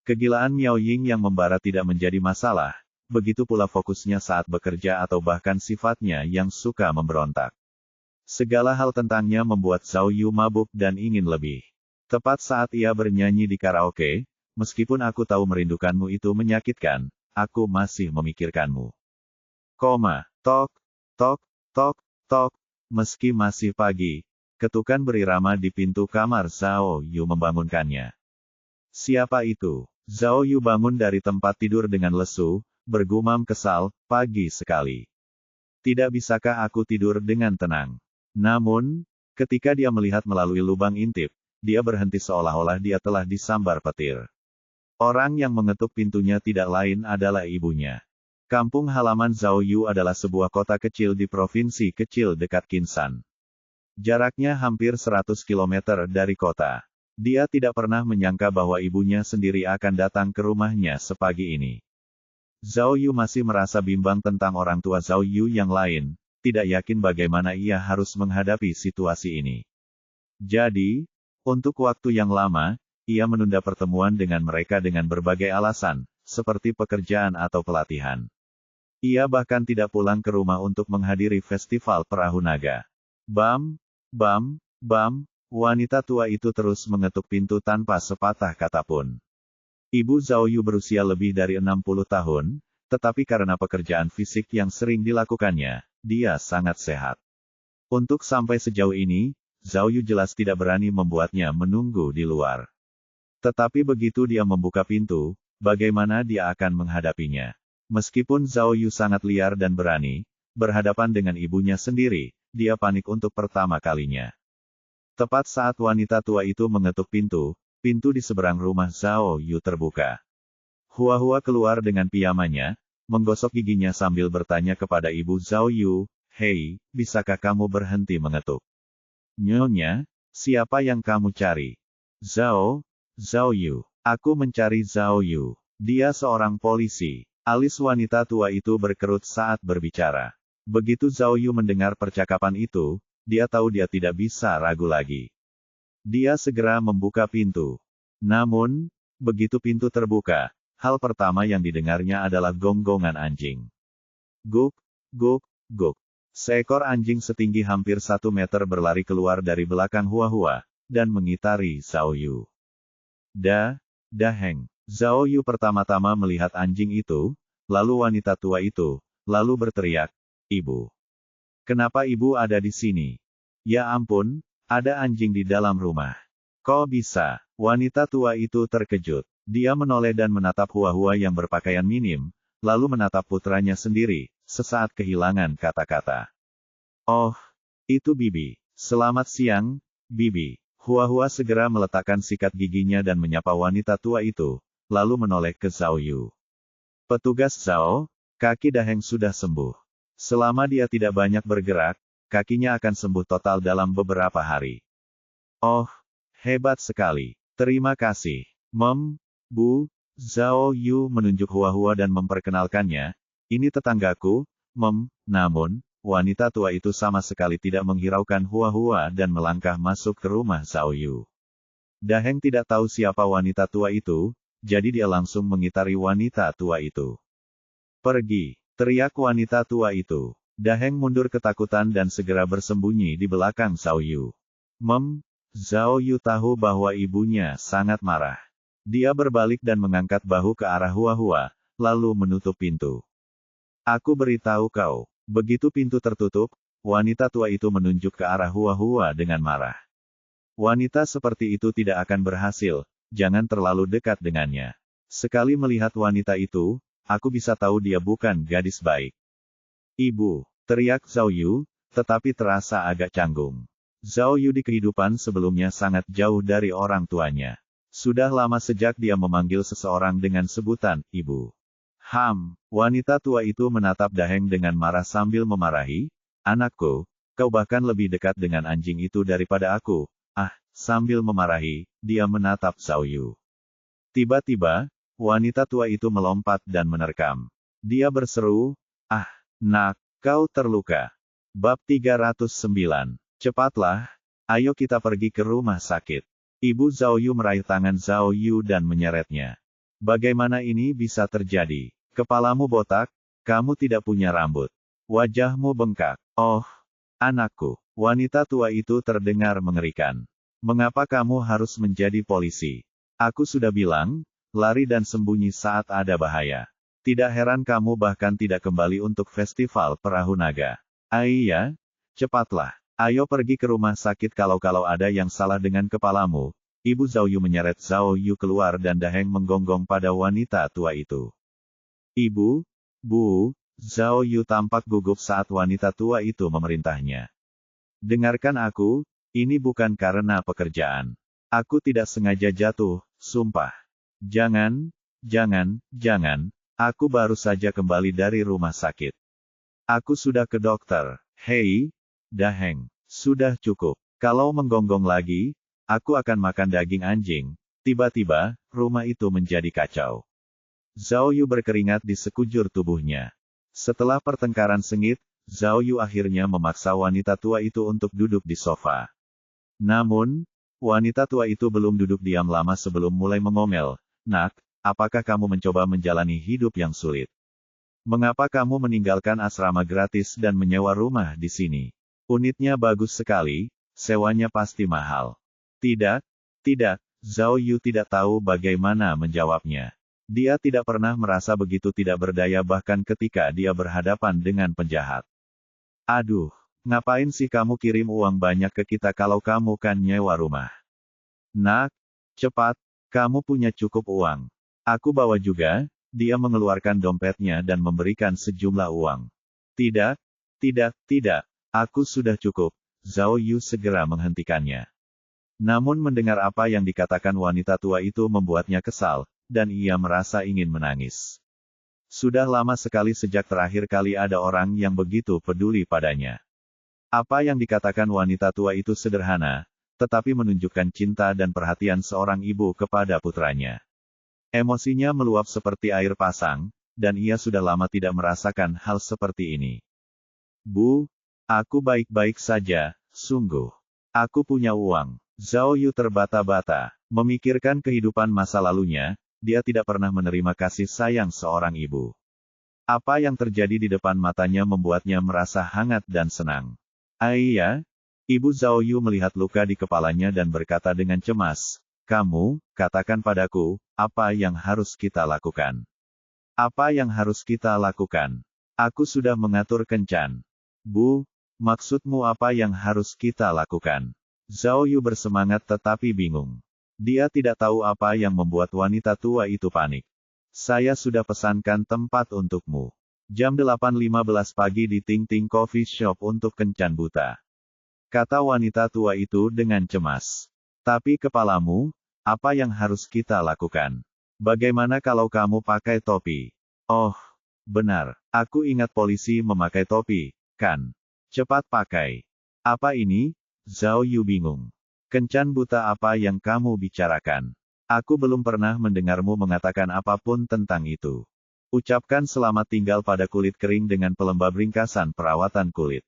Kegilaan Miao Ying yang membara tidak menjadi masalah, begitu pula fokusnya saat bekerja atau bahkan sifatnya yang suka memberontak. Segala hal tentangnya membuat Zhao Yu mabuk dan ingin lebih. Tepat saat ia bernyanyi di karaoke, meskipun aku tahu merindukanmu itu menyakitkan, aku masih memikirkanmu. Tok, tok, tok, tok, meski masih pagi, ketukan berirama di pintu kamar Zhao Yu membangunkannya. Siapa itu? Zhao Yu bangun dari tempat tidur dengan lesu, bergumam kesal, pagi sekali. Tidak bisakah aku tidur dengan tenang? Namun, ketika dia melihat melalui lubang intip, dia berhenti seolah-olah dia telah disambar petir. Orang yang mengetuk pintunya tidak lain adalah ibunya. Kampung halaman Zhao Yu adalah sebuah kota kecil di provinsi kecil dekat Qinsan. Jaraknya hampir 100 km dari kota. Dia tidak pernah menyangka bahwa ibunya sendiri akan datang ke rumahnya sepagi ini. Zhao Yu masih merasa bimbang tentang orang tua Zhao Yu yang lain, tidak yakin bagaimana ia harus menghadapi situasi ini. Jadi, untuk waktu yang lama, ia menunda pertemuan dengan mereka dengan berbagai alasan, seperti pekerjaan atau pelatihan. Ia bahkan tidak pulang ke rumah untuk menghadiri festival perahu naga. Bam, bam, bam, wanita tua itu terus mengetuk pintu tanpa sepatah kata pun. Ibu Zhao Yu berusia lebih dari 60 tahun, tetapi karena pekerjaan fisik yang sering dilakukannya, dia sangat sehat. Untuk sampai sejauh ini, Zhao Yu jelas tidak berani membuatnya menunggu di luar. Tetapi begitu dia membuka pintu, bagaimana dia akan menghadapinya? Meskipun Zhao Yu sangat liar dan berani, berhadapan dengan ibunya sendiri, dia panik untuk pertama kalinya. Tepat saat wanita tua itu mengetuk pintu, pintu di seberang rumah Zhao Yu terbuka. Hua-Hua keluar dengan piyamanya, menggosok giginya sambil bertanya kepada ibu Zhao Yu, "Hei, bisakah kamu berhenti mengetuk?" "Nyonya, siapa yang kamu cari?" Zhao Yu. "Aku mencari Zhao Yu. Dia seorang polisi." Alis wanita tua itu berkerut saat berbicara. Begitu Zhao Yu mendengar percakapan itu, dia tahu dia tidak bisa ragu lagi. Dia segera membuka pintu. Namun, begitu pintu terbuka, hal pertama yang didengarnya adalah gonggongan anjing. Guk, guk, guk. Seekor anjing setinggi hampir 1 meter berlari keluar dari belakang Hua-Hua, dan mengitari Zhao Yu. Daheng. Zhao Yu pertama-tama melihat anjing itu, lalu wanita tua itu, lalu berteriak, "Ibu. Kenapa ibu ada di sini?" "Ya ampun, ada anjing di dalam rumah." "Kok bisa?" Wanita tua itu terkejut. Dia menoleh dan menatap Hua-Hua yang berpakaian minim, lalu menatap putranya sendiri, sesaat kehilangan kata-kata. "Oh, itu Bibi. Selamat siang, Bibi." Hua-Hua segera meletakkan sikat giginya dan menyapa wanita tua itu, lalu menoleh ke Zhao Yu. "Petugas Zhao, kaki Daheng sudah sembuh. Selama dia tidak banyak bergerak, kakinya akan sembuh total dalam beberapa hari." "Oh, hebat sekali. Terima kasih, Bu." Zhao Yu menunjuk Hua-Hua dan memperkenalkannya, "Ini tetanggaku, Namun, wanita tua itu sama sekali tidak menghiraukan Hua-Hua dan melangkah masuk ke rumah Zhao Yu. Daheng tidak tahu siapa wanita tua itu, jadi dia langsung mengitari wanita tua itu. "Pergi!" teriak wanita tua itu. Daheng mundur ketakutan dan segera bersembunyi di belakang Zhao Yu. Zhao Yu tahu bahwa ibunya sangat marah. Dia berbalik dan mengangkat bahu ke arah Hua-Hua, lalu menutup pintu. "Aku beritahu kau." Begitu pintu tertutup, wanita tua itu menunjuk ke arah Hua-Hua dengan marah. "Wanita seperti itu tidak akan berhasil, jangan terlalu dekat dengannya. Sekali melihat wanita itu, aku bisa tahu dia bukan gadis baik." "Ibu!" teriak Zhao Yu, tetapi terasa agak canggung. Zhao Yu di kehidupan sebelumnya sangat jauh dari orang tuanya. Sudah lama sejak dia memanggil seseorang dengan sebutan, ibu. Wanita tua itu menatap Daheng dengan marah sambil memarahi, "Anakku, kau bahkan lebih dekat dengan anjing itu daripada aku." Sambil memarahi, dia menatap Zhao Yu. Tiba-tiba, wanita tua itu melompat dan menerkam. Dia berseru, "Nak, kau terluka." Bab 309. "Cepatlah, ayo kita pergi ke rumah sakit." Ibu Zhao Yu meraih tangan Zhao Yu dan menyeretnya. "Bagaimana ini bisa terjadi? Kepalamu botak, kamu tidak punya rambut. Wajahmu bengkak. Oh, anakku." Wanita tua itu terdengar mengerikan. "Mengapa kamu harus menjadi polisi? Aku sudah bilang, lari dan sembunyi saat ada bahaya. Tidak heran kamu bahkan tidak kembali untuk festival perahu naga. Iya, cepatlah. Ayo pergi ke rumah sakit kalau ada yang salah dengan kepalamu." Ibu Zhao Yu menyeret Zhao Yu keluar dan Daheng menggonggong pada wanita tua itu. "Bu, Zhao Yu tampak gugup saat wanita tua itu memerintahnya. "Dengarkan aku, ini bukan karena pekerjaan. Aku tidak sengaja jatuh, sumpah. Jangan, aku baru saja kembali dari rumah sakit. Aku sudah ke dokter." "Hei, Daheng, sudah cukup. Kalau menggonggong lagi, aku akan makan daging anjing." Tiba-tiba, rumah itu menjadi kacau. Zhao Yu berkeringat di sekujur tubuhnya. Setelah pertengkaran sengit, Zhao Yu akhirnya memaksa wanita tua itu untuk duduk di sofa. Namun, Wanita tua itu belum duduk diam lama sebelum mulai mengomel. Nak, apakah kamu mencoba menjalani hidup yang sulit? Mengapa kamu meninggalkan asrama gratis dan menyewa rumah di sini? Unitnya bagus sekali, sewanya pasti mahal. Tidak, tidak, Zhao Yu tidak tahu bagaimana menjawabnya. Dia tidak pernah merasa begitu tidak berdaya bahkan ketika dia berhadapan dengan penjahat. Aduh, ngapain sih kamu kirim uang banyak ke kita kalau kamu kan nyewa rumah? Nak, cepat, kamu punya cukup uang. Aku bawa juga. Dia mengeluarkan dompetnya dan memberikan sejumlah uang. Tidak, tidak, tidak. Aku sudah cukup. Zhao Yu segera menghentikannya. Namun mendengar apa yang dikatakan wanita tua itu membuatnya kesal, dan ia merasa ingin menangis. Sudah lama sekali sejak terakhir kali ada orang yang begitu peduli padanya. Apa yang dikatakan wanita tua itu sederhana, tetapi menunjukkan cinta dan perhatian seorang ibu kepada putranya. Emosinya meluap seperti air pasang, dan ia sudah lama tidak merasakan hal seperti ini. Bu, aku baik-baik saja, sungguh. Aku punya uang. Zhao Yu terbata-bata, memikirkan kehidupan masa lalunya, dia tidak pernah menerima kasih sayang seorang ibu. Apa yang terjadi di depan matanya membuatnya merasa hangat dan senang. Iya, Ibu Zhao Yu melihat luka di kepalanya dan berkata dengan cemas, kamu, katakan padaku, apa yang harus kita lakukan? Apa yang harus kita lakukan? Aku sudah mengatur kencan. Bu, maksudmu apa yang harus kita lakukan? Zhao Yu bersemangat tetapi bingung. Dia tidak tahu apa yang membuat wanita tua itu panik. Saya sudah pesankan tempat untukmu. Jam 8.15 pagi di Ting Ting Coffee Shop untuk kencan buta. Kata wanita tua itu dengan cemas. Tapi kepalamu, apa yang harus kita lakukan? Bagaimana kalau kamu pakai topi? Oh, benar. Aku ingat polisi memakai topi, kan? Cepat pakai. Apa ini? Zhao Yu bingung. Kencan buta apa yang kamu bicarakan? Aku belum pernah mendengarmu mengatakan apapun tentang itu. Ucapkan selamat tinggal pada kulit kering dengan pelembab ringkasan perawatan kulit.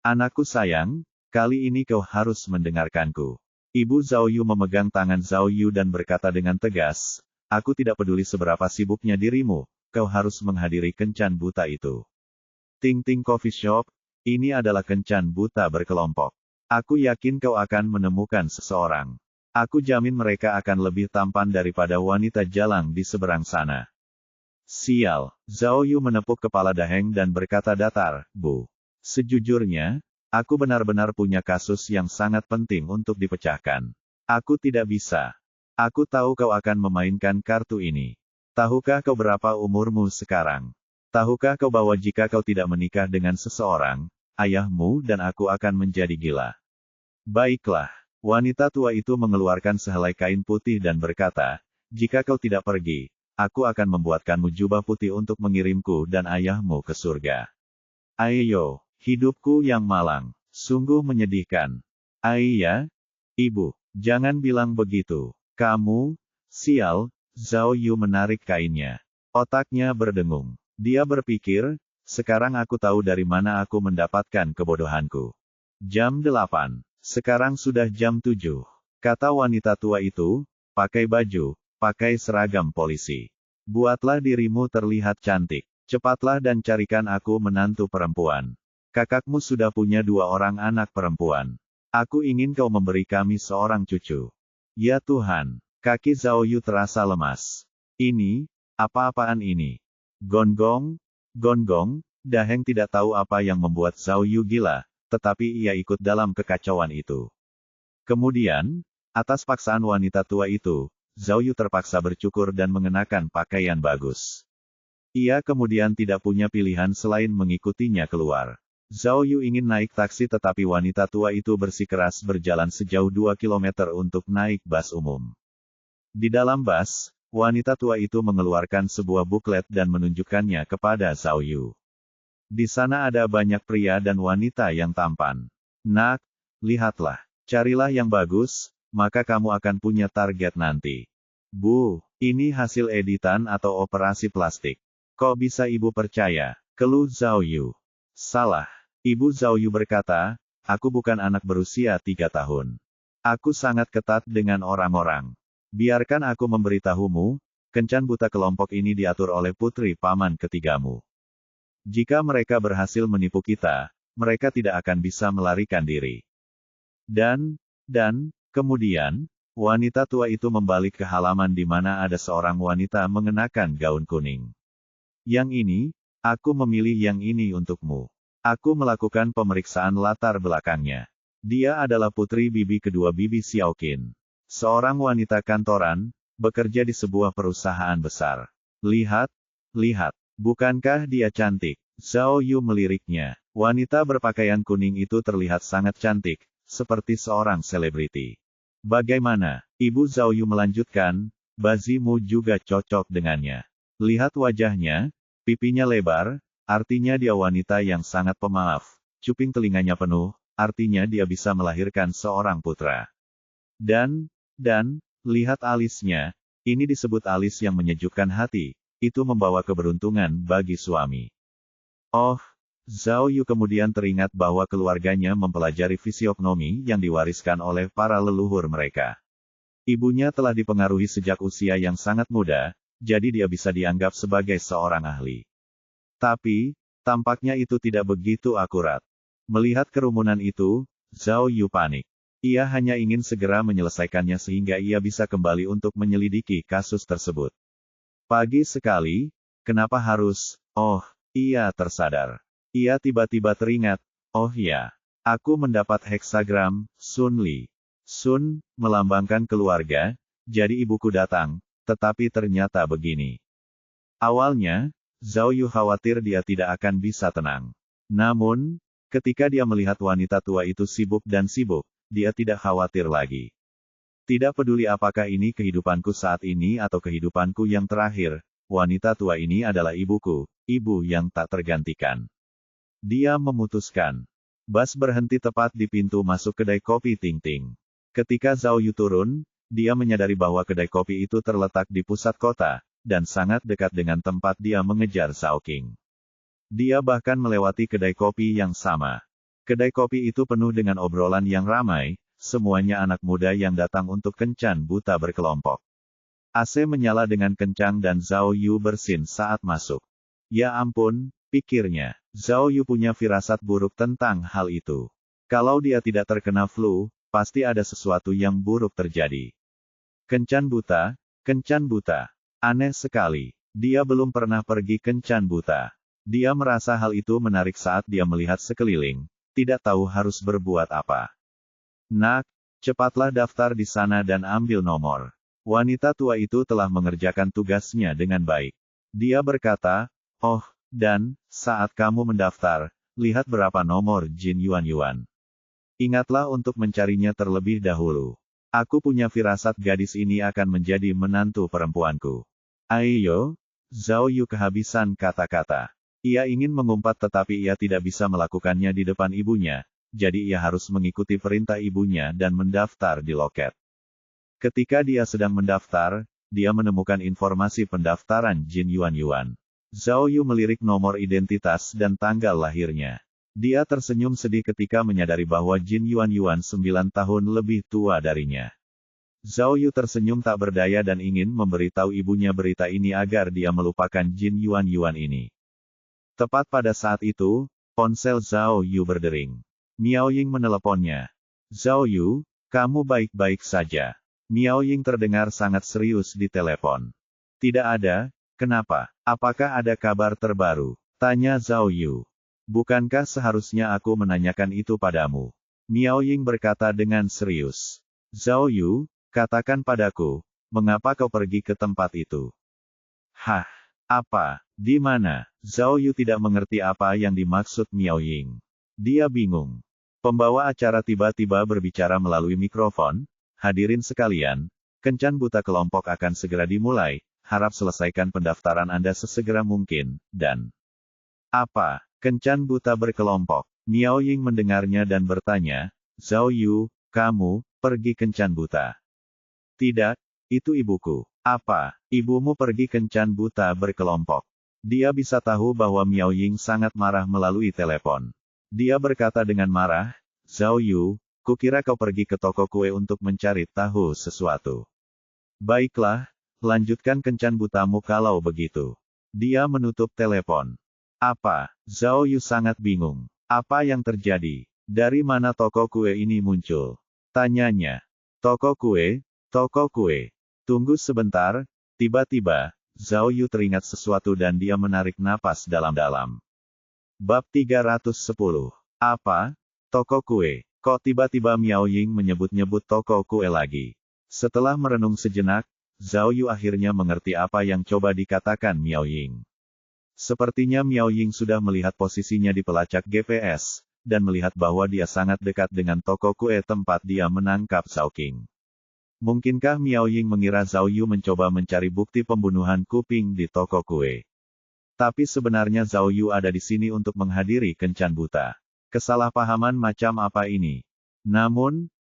Anakku sayang, kali ini kau harus mendengarkanku. Ibu Zhao Yu memegang tangan Zhao Yu dan berkata dengan tegas, aku tidak peduli seberapa sibuknya dirimu, kau harus menghadiri kencan buta itu. Ting Ting Coffee Shop, ini adalah kencan buta berkelompok. Aku yakin kau akan menemukan seseorang. Aku jamin mereka akan lebih tampan daripada wanita jalang di seberang sana. Sial, Zhao Yu menepuk kepala Daheng dan berkata datar, Bu. Sejujurnya, aku benar-benar punya kasus yang sangat penting untuk dipecahkan. Aku tidak bisa. Aku tahu kau akan memainkan kartu ini. Tahukah kau berapa umurmu sekarang? Tahukah kau bahwa jika kau tidak menikah dengan seseorang, ayahmu dan aku akan menjadi gila? Baiklah. Wanita tua itu mengeluarkan sehelai kain putih dan berkata, jika kau tidak pergi, aku akan membuatkanmu jubah putih untuk mengirimku dan ayahmu ke surga. Ayo. Hidupku yang malang, sungguh menyedihkan. Iya, Ibu, jangan bilang begitu. Kamu, sial, Zhao Yu menarik kainnya. Otaknya berdengung. Dia berpikir, sekarang aku tahu dari mana aku mendapatkan kebodohanku. Jam 8, sekarang sudah jam 7. Kata wanita tua itu, pakai baju, pakai seragam polisi. Buatlah dirimu terlihat cantik. Cepatlah dan carikan aku menantu perempuan. Kakakmu sudah punya 2 orang anak perempuan. Aku ingin kau memberi kami seorang cucu. Ya Tuhan, kaki Zhao Yu terasa lemas. Ini, apa-apaan ini? Gonggong, gonggong, Daheng tidak tahu apa yang membuat Zhao Yu gila, tetapi ia ikut dalam kekacauan itu. Kemudian, atas paksaan wanita tua itu, Zhao Yu terpaksa bercukur dan mengenakan pakaian bagus. Ia kemudian tidak punya pilihan selain mengikutinya keluar. Zhao Yu ingin naik taksi tetapi wanita tua itu bersikeras berjalan sejauh 2 kilometer untuk naik bus umum. Di dalam bus, wanita tua itu mengeluarkan sebuah buklet dan menunjukkannya kepada Zhao Yu. Di sana ada banyak pria dan wanita yang tampan. Nak, lihatlah, carilah yang bagus, maka kamu akan punya target nanti. Bu, ini hasil editan atau operasi plastik. Kok bisa ibu percaya? Keluh Zhao Yu. Salah. Ibu Zhao Yu berkata, aku bukan anak berusia 3 tahun. Aku sangat ketat dengan orang-orang. Biarkan aku memberitahumu, kencan buta kelompok ini diatur oleh putri paman ketigamu. Jika mereka berhasil menipu kita, mereka tidak akan bisa melarikan diri. Dan, kemudian, wanita tua itu membalik ke halaman di mana ada seorang wanita mengenakan gaun kuning. Yang ini, aku memilih yang ini untukmu. Aku melakukan pemeriksaan latar belakangnya. Dia adalah putri bibi kedua Bibi Xiaoqin. Seorang wanita kantoran, bekerja di sebuah perusahaan besar. Lihat, bukankah dia cantik? Zhao Yu meliriknya. Wanita berpakaian kuning itu terlihat sangat cantik, seperti seorang selebriti. Bagaimana? Ibu Zhao Yu melanjutkan, bazimu juga cocok dengannya. Lihat wajahnya, pipinya lebar, artinya dia wanita yang sangat pemaaf. Cuping telinganya penuh, artinya dia bisa melahirkan seorang putra. Dan, lihat alisnya, ini disebut alis yang menyejukkan hati, itu membawa keberuntungan bagi suami. Oh, Zhao Yu kemudian teringat bahwa keluarganya mempelajari fisiognomi yang diwariskan oleh para leluhur mereka. Ibunya telah dipengaruhi sejak usia yang sangat muda, jadi dia bisa dianggap sebagai seorang ahli. Tapi, tampaknya itu tidak begitu akurat. Melihat kerumunan itu, Zhao Yu panik. Ia hanya ingin segera menyelesaikannya sehingga ia bisa kembali untuk menyelidiki kasus tersebut. Pagi sekali, kenapa harus, ia tersadar. Ia tiba-tiba teringat, oh ya, aku mendapat heksagram, Sun Li. Sun, melambangkan keluarga, jadi ibuku datang, tetapi ternyata begini. Awalnya, Zhao Yu khawatir dia tidak akan bisa tenang. Namun, ketika dia melihat wanita tua itu sibuk, dia tidak khawatir lagi. Tidak peduli apakah ini kehidupanku saat ini atau kehidupanku yang terakhir, wanita tua ini adalah ibuku, ibu yang tak tergantikan. Dia memutuskan. Bus berhenti tepat di pintu masuk kedai kopi Ting Ting. Ketika Zhao Yu turun, dia menyadari bahwa kedai kopi itu terletak di pusat kota, dan sangat dekat dengan tempat dia mengejar Zhao Qing. Dia bahkan melewati kedai kopi yang sama. Kedai kopi itu penuh dengan obrolan yang ramai, semuanya anak muda yang datang untuk kencan buta berkelompok. AC menyala dengan kencang dan Zhao Yu bersin saat masuk. Ya ampun, pikirnya, Zhao Yu punya firasat buruk tentang hal itu. Kalau dia tidak terkena flu, pasti ada sesuatu yang buruk terjadi. Kencan buta. Aneh sekali, dia belum pernah pergi kencan buta. Dia merasa hal itu menarik saat dia melihat sekeliling, tidak tahu harus berbuat apa. Nak, cepatlah daftar di sana dan ambil nomor. Wanita tua itu telah mengerjakan tugasnya dengan baik. Dia berkata, dan, saat kamu mendaftar, lihat berapa nomor Jin Yuan. Ingatlah untuk mencarinya terlebih dahulu. Aku punya firasat gadis ini akan menjadi menantu perempuanku. Ayo, Zhao Yu kehabisan kata-kata. Ia ingin mengumpat tetapi ia tidak bisa melakukannya di depan ibunya, jadi ia harus mengikuti perintah ibunya dan mendaftar di loket. Ketika dia sedang mendaftar, dia menemukan informasi pendaftaran Jin Yuan. Zhao Yu melirik nomor identitas dan tanggal lahirnya. Dia tersenyum sedih ketika menyadari bahwa Jin Yuan 9 tahun lebih tua darinya. Zhao Yu tersenyum tak berdaya dan ingin memberitahu ibunya berita ini agar dia melupakan Jin Yuan ini. Tepat pada saat itu, ponsel Zhao Yu berdering. Miao Ying meneleponnya. Zhao Yu, kamu baik-baik saja. Miao Ying terdengar sangat serius di telepon. Tidak ada, kenapa? Apakah ada kabar terbaru? Tanya Zhao Yu. Bukankah seharusnya aku menanyakan itu padamu? Miao Ying berkata dengan serius. Zhao Yu, katakan padaku, mengapa kau pergi ke tempat itu? Hah? Apa? Di mana? Zhao Yu tidak mengerti apa yang dimaksud Miao Ying. Dia bingung. Pembawa acara tiba-tiba berbicara melalui mikrofon, hadirin sekalian, kencan buta kelompok akan segera dimulai, harap selesaikan pendaftaran Anda sesegera mungkin, dan... Apa? Kencan buta berkelompok. Miao Ying mendengarnya dan bertanya, Zhao Yu, kamu, pergi kencan buta? Tidak, itu ibuku. Apa? Ibumu pergi kencan buta berkelompok? Dia bisa tahu bahwa Miao Ying sangat marah melalui telepon. Dia berkata dengan marah, Zhao Yu, Kukira kau pergi ke toko kue untuk mencari tahu sesuatu. Baiklah, lanjutkan kencan butamu kalau begitu. Dia menutup telepon. Apa? Zhao Yu sangat bingung. Apa yang terjadi? Dari mana toko kue ini muncul? Tanyanya. Toko kue? Toko kue. Tunggu sebentar, tiba-tiba, Zhao Yu teringat sesuatu dan dia menarik napas dalam-dalam. Bab 310. Apa? Toko kue. Kok tiba-tiba Miao Ying menyebut-nyebut toko kue lagi? Setelah merenung sejenak, Zhao Yu akhirnya mengerti apa yang coba dikatakan Miao Ying. Sepertinya Miao Ying sudah melihat posisinya di pelacak GPS, dan melihat bahwa dia sangat dekat dengan toko kue tempat dia menangkap Zhao King. Mungkinkah Miao Ying mengira Zhao Yu mencoba mencari bukti pembunuhan kuping di toko kue? Tapi sebenarnya Zhao Yu ada di sini untuk menghadiri kencan buta. Kesalahpahaman macam apa ini? Namun,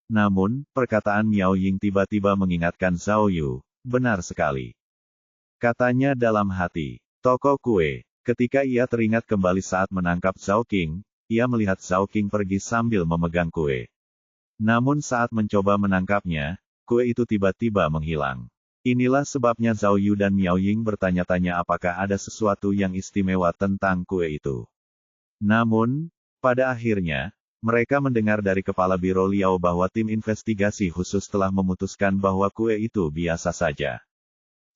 perkataan Miao Ying tiba-tiba mengingatkan Zhao Yu. Benar sekali. Katanya dalam hati. Toko kue. Ketika ia teringat kembali saat menangkap Zhao King, ia melihat Zhao King pergi sambil memegang kue. Namun saat mencoba menangkapnya, kue itu tiba-tiba menghilang. Inilah sebabnya Zhao Yu dan Miao Ying bertanya-tanya apakah ada sesuatu yang istimewa tentang kue itu. Namun, pada akhirnya, mereka mendengar dari kepala Biro Liao bahwa tim investigasi khusus telah memutuskan bahwa kue itu biasa saja.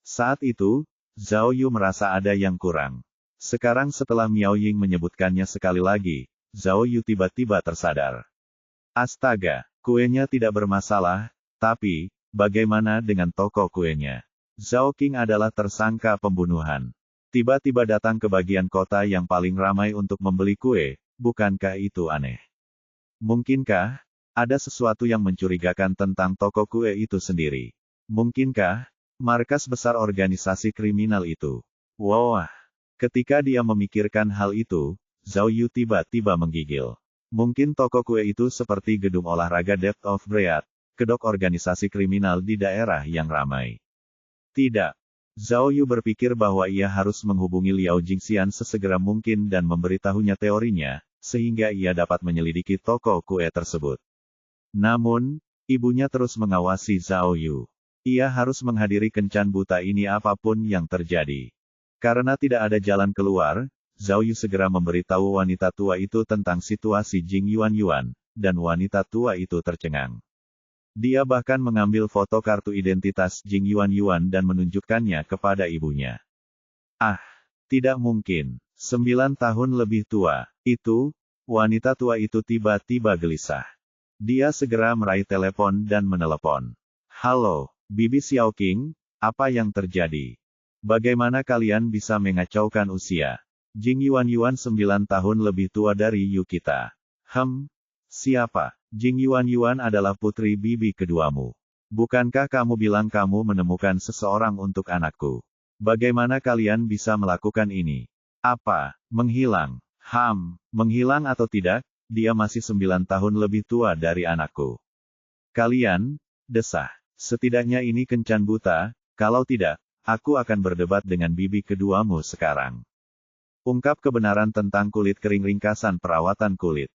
Saat itu, Zhao Yu merasa ada yang kurang. Sekarang setelah Miao Ying menyebutkannya sekali lagi, Zhao Yu tiba-tiba tersadar. Astaga, kuenya tidak bermasalah, tapi, bagaimana dengan toko kuenya? Zhao King adalah tersangka pembunuhan. Tiba-tiba datang ke bagian kota yang paling ramai untuk membeli kue, bukankah itu aneh? Mungkinkah ada sesuatu yang mencurigakan tentang toko kue itu sendiri? Mungkinkah markas besar organisasi kriminal itu? Wah, ketika dia memikirkan hal itu, Zhao Yu tiba-tiba menggigil. Mungkin toko kue itu seperti gedung olahraga Depth of Breath, kedok organisasi kriminal di daerah yang ramai. Tidak. Zhao Yu berpikir bahwa ia harus menghubungi Liao Jingxian sesegera mungkin dan memberitahunya teorinya, sehingga ia dapat menyelidiki toko kue tersebut. Namun, ibunya terus mengawasi Zhao Yu. Ia harus menghadiri kencan buta ini apapun yang terjadi. Karena tidak ada jalan keluar, Zhao Yu segera memberitahu wanita tua itu tentang situasi Jing Yuan, dan wanita tua itu tercengang. Dia bahkan mengambil foto kartu identitas Jing Yuan dan menunjukkannya kepada ibunya. Ah, tidak mungkin. 9 tahun lebih tua. Itu, wanita tua itu tiba-tiba gelisah. Dia segera meraih telepon dan menelepon. Halo, Bibi Xiao King, apa yang terjadi? Bagaimana kalian bisa mengacaukan usia? Jing Yuan 9 tahun lebih tua dari Yu kita. Siapa? Jing Yuan adalah putri bibi keduamu. Bukankah kamu bilang kamu menemukan seseorang untuk anakku? Bagaimana kalian bisa melakukan ini? Apa? Menghilang? Menghilang atau tidak, dia masih 9 tahun lebih tua dari anakku. Kalian, desah. Setidaknya ini kencan buta, kalau tidak, aku akan berdebat dengan bibi keduamu sekarang. Ungkap kebenaran tentang kulit kering ringkasan perawatan kulit.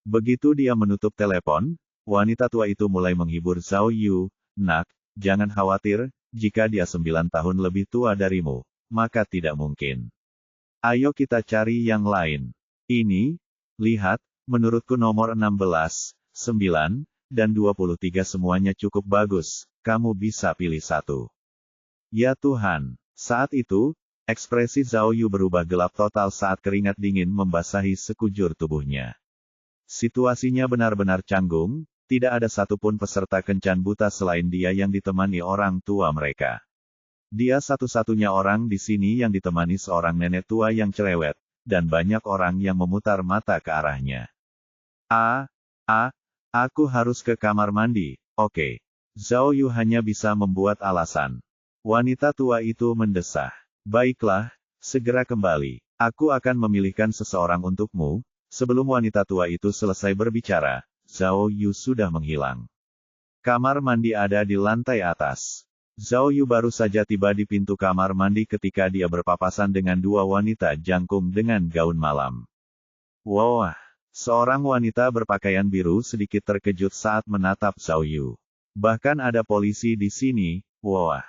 Begitu dia menutup telepon, wanita tua itu mulai menghibur Zhao Yu. Nak, jangan khawatir, jika dia 9 tahun lebih tua darimu, maka tidak mungkin. Ayo kita cari yang lain. Ini, lihat, menurutku nomor 16, 9, dan 23 semuanya cukup bagus, kamu bisa pilih satu. Ya Tuhan, saat itu, ekspresi Zhao Yu berubah gelap total saat keringat dingin membasahi sekujur tubuhnya. Situasinya benar-benar canggung, tidak ada satupun peserta kencan buta selain dia yang ditemani orang tua mereka. Dia satu-satunya orang di sini yang ditemani seorang nenek tua yang cerewet, dan banyak orang yang memutar mata ke arahnya. Aku harus ke kamar mandi, oke. Zhao Yu hanya bisa membuat alasan. Wanita tua itu mendesah. Baiklah, segera kembali. Aku akan memilihkan seseorang untukmu. Sebelum wanita tua itu selesai berbicara, Zhao Yu sudah menghilang. Kamar mandi ada di lantai atas. Zhao Yu baru saja tiba di pintu kamar mandi ketika dia berpapasan dengan dua wanita jangkung dengan gaun malam. Wah, Seorang wanita berpakaian biru sedikit terkejut saat menatap Zhao Yu. Bahkan ada polisi di sini, wah.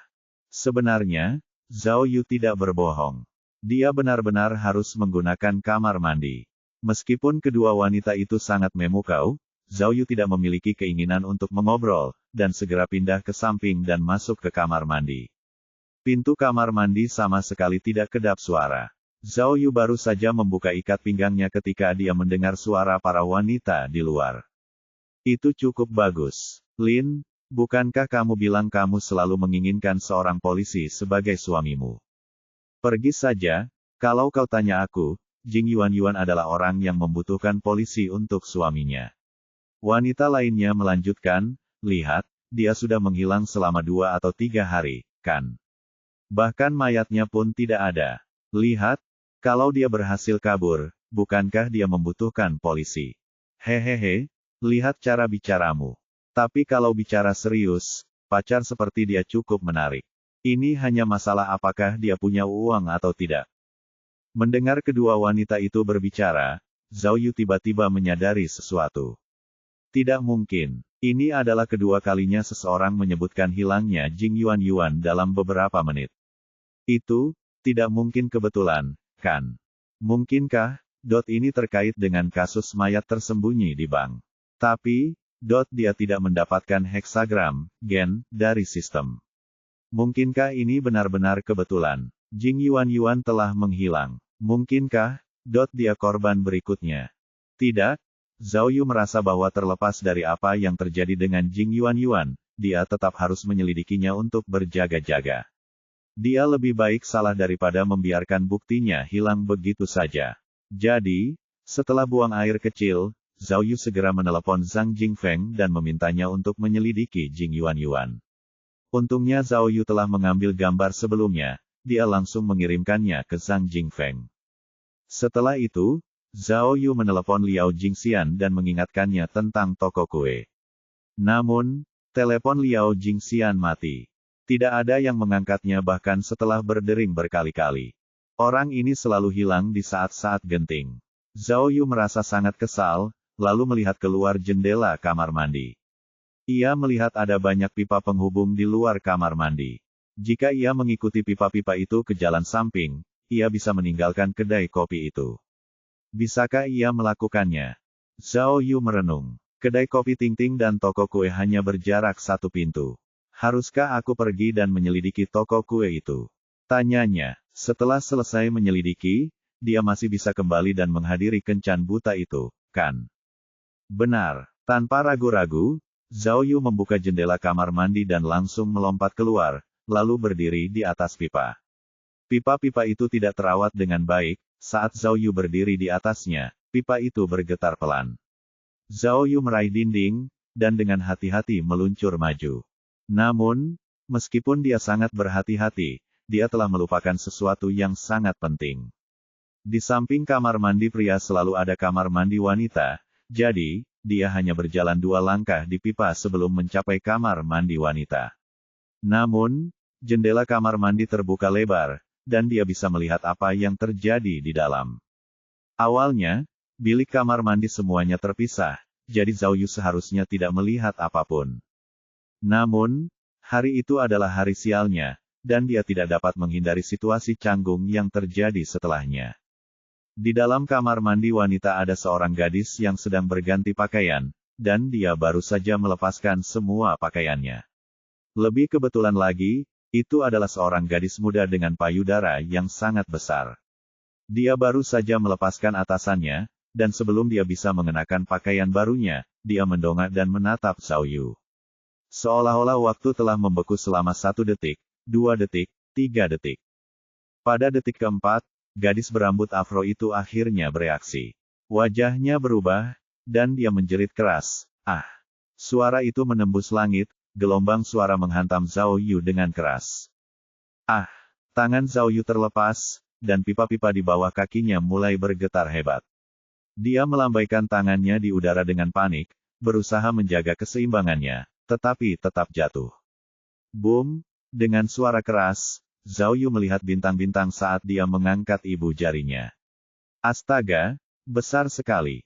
Sebenarnya, Zhao Yu tidak berbohong. Dia benar-benar harus menggunakan kamar mandi. Meskipun kedua wanita itu sangat memukau, Zhao Yu tidak memiliki keinginan untuk mengobrol, dan segera pindah ke samping dan masuk ke kamar mandi. Pintu kamar mandi sama sekali tidak kedap suara. Zhao Yu baru saja membuka ikat pinggangnya ketika dia mendengar suara para wanita di luar. Itu cukup bagus. Lin, bukankah kamu bilang kamu selalu menginginkan seorang polisi sebagai suamimu? Pergi saja, kalau kau tanya aku, Jing Yuan adalah orang yang membutuhkan polisi untuk suaminya. Wanita lainnya melanjutkan, lihat, dia sudah menghilang selama 2 atau 3 hari, kan? Bahkan mayatnya pun tidak ada. Lihat, kalau dia berhasil kabur, bukankah dia membutuhkan polisi? Hehehe, lihat cara bicaramu. Tapi kalau bicara serius, pacar seperti dia cukup menarik. Ini hanya masalah apakah dia punya uang atau tidak. Mendengar kedua wanita itu berbicara, Zhao Yu tiba-tiba menyadari sesuatu. Tidak mungkin. Ini adalah kedua kalinya seseorang menyebutkan hilangnya Jing Yuan dalam beberapa menit. Itu, tidak mungkin kebetulan, kan? Mungkinkah, ini terkait dengan kasus mayat tersembunyi di bank. Tapi, dia tidak mendapatkan heksagram, gen, dari sistem. Mungkinkah ini benar-benar kebetulan? Jing Yuan telah menghilang. Mungkinkah, dia korban berikutnya? Tidak, Zhao Yu merasa bahwa terlepas dari apa yang terjadi dengan Jing Yuan, dia tetap harus menyelidikinya untuk berjaga-jaga. Dia lebih baik salah daripada membiarkan buktinya hilang begitu saja. Jadi, setelah buang air kecil, Zhao Yu segera menelepon Zhang Jingfeng dan memintanya untuk menyelidiki Jing Yuan. Untungnya Zhao Yu telah mengambil gambar sebelumnya, dia langsung mengirimkannya ke Zhang Jingfeng. Setelah itu, Zhao Yu menelepon Liao Jingxian dan mengingatkannya tentang toko kue. Namun, telepon Liao Jingxian mati. Tidak ada yang mengangkatnya bahkan setelah berdering berkali-kali. Orang ini selalu hilang di saat-saat genting. Zhao Yu merasa sangat kesal, lalu melihat keluar jendela kamar mandi. Ia melihat ada banyak pipa penghubung di luar kamar mandi. Jika ia mengikuti pipa-pipa itu ke jalan samping, ia bisa meninggalkan kedai kopi itu. Bisakah ia melakukannya? Zhao Yu merenung. Kedai kopi Ting Ting dan toko kue hanya berjarak 1 pintu. Haruskah aku pergi dan menyelidiki toko kue itu? Tanyanya. Setelah selesai menyelidiki, dia masih bisa kembali dan menghadiri kencan buta itu, kan? Benar. Tanpa ragu-ragu, Zhao Yu membuka jendela kamar mandi dan langsung melompat keluar, lalu berdiri di atas pipa. Pipa-pipa itu tidak terawat dengan baik, saat Zhao Yu berdiri di atasnya, pipa itu bergetar pelan. Zhao Yu meraih dinding, dan dengan hati-hati meluncur maju. Namun, meskipun dia sangat berhati-hati, dia telah melupakan sesuatu yang sangat penting. Di samping kamar mandi pria selalu ada kamar mandi wanita, jadi, dia hanya berjalan 2 langkah di pipa sebelum mencapai kamar mandi wanita. Namun, jendela kamar mandi terbuka lebar, dan dia bisa melihat apa yang terjadi di dalam. Awalnya, bilik kamar mandi semuanya terpisah, jadi Zhao Yu seharusnya tidak melihat apapun. Namun, hari itu adalah hari sialnya, dan dia tidak dapat menghindari situasi canggung yang terjadi setelahnya. Di dalam kamar mandi wanita ada seorang gadis yang sedang berganti pakaian, dan dia baru saja melepaskan semua pakaiannya. Lebih kebetulan lagi, itu adalah seorang gadis muda dengan payudara yang sangat besar. Dia baru saja melepaskan atasannya, dan sebelum dia bisa mengenakan pakaian barunya, dia mendongak dan menatap Zhao Yu. Seolah-olah waktu telah membeku selama 1 detik, 2 detik, 3 detik. Pada detik keempat, gadis berambut afro itu akhirnya bereaksi. Wajahnya berubah, dan dia menjerit keras. Ah! Suara itu menembus langit, gelombang suara menghantam Zhao Yu dengan keras. Ah! Tangan Zhao Yu terlepas, dan pipa-pipa di bawah kakinya mulai bergetar hebat. Dia melambaikan tangannya di udara dengan panik, berusaha menjaga keseimbangannya, tetapi tetap jatuh. Boom! Dengan suara keras, Zhao Yu melihat bintang-bintang saat dia mengangkat ibu jarinya. Astaga, besar sekali.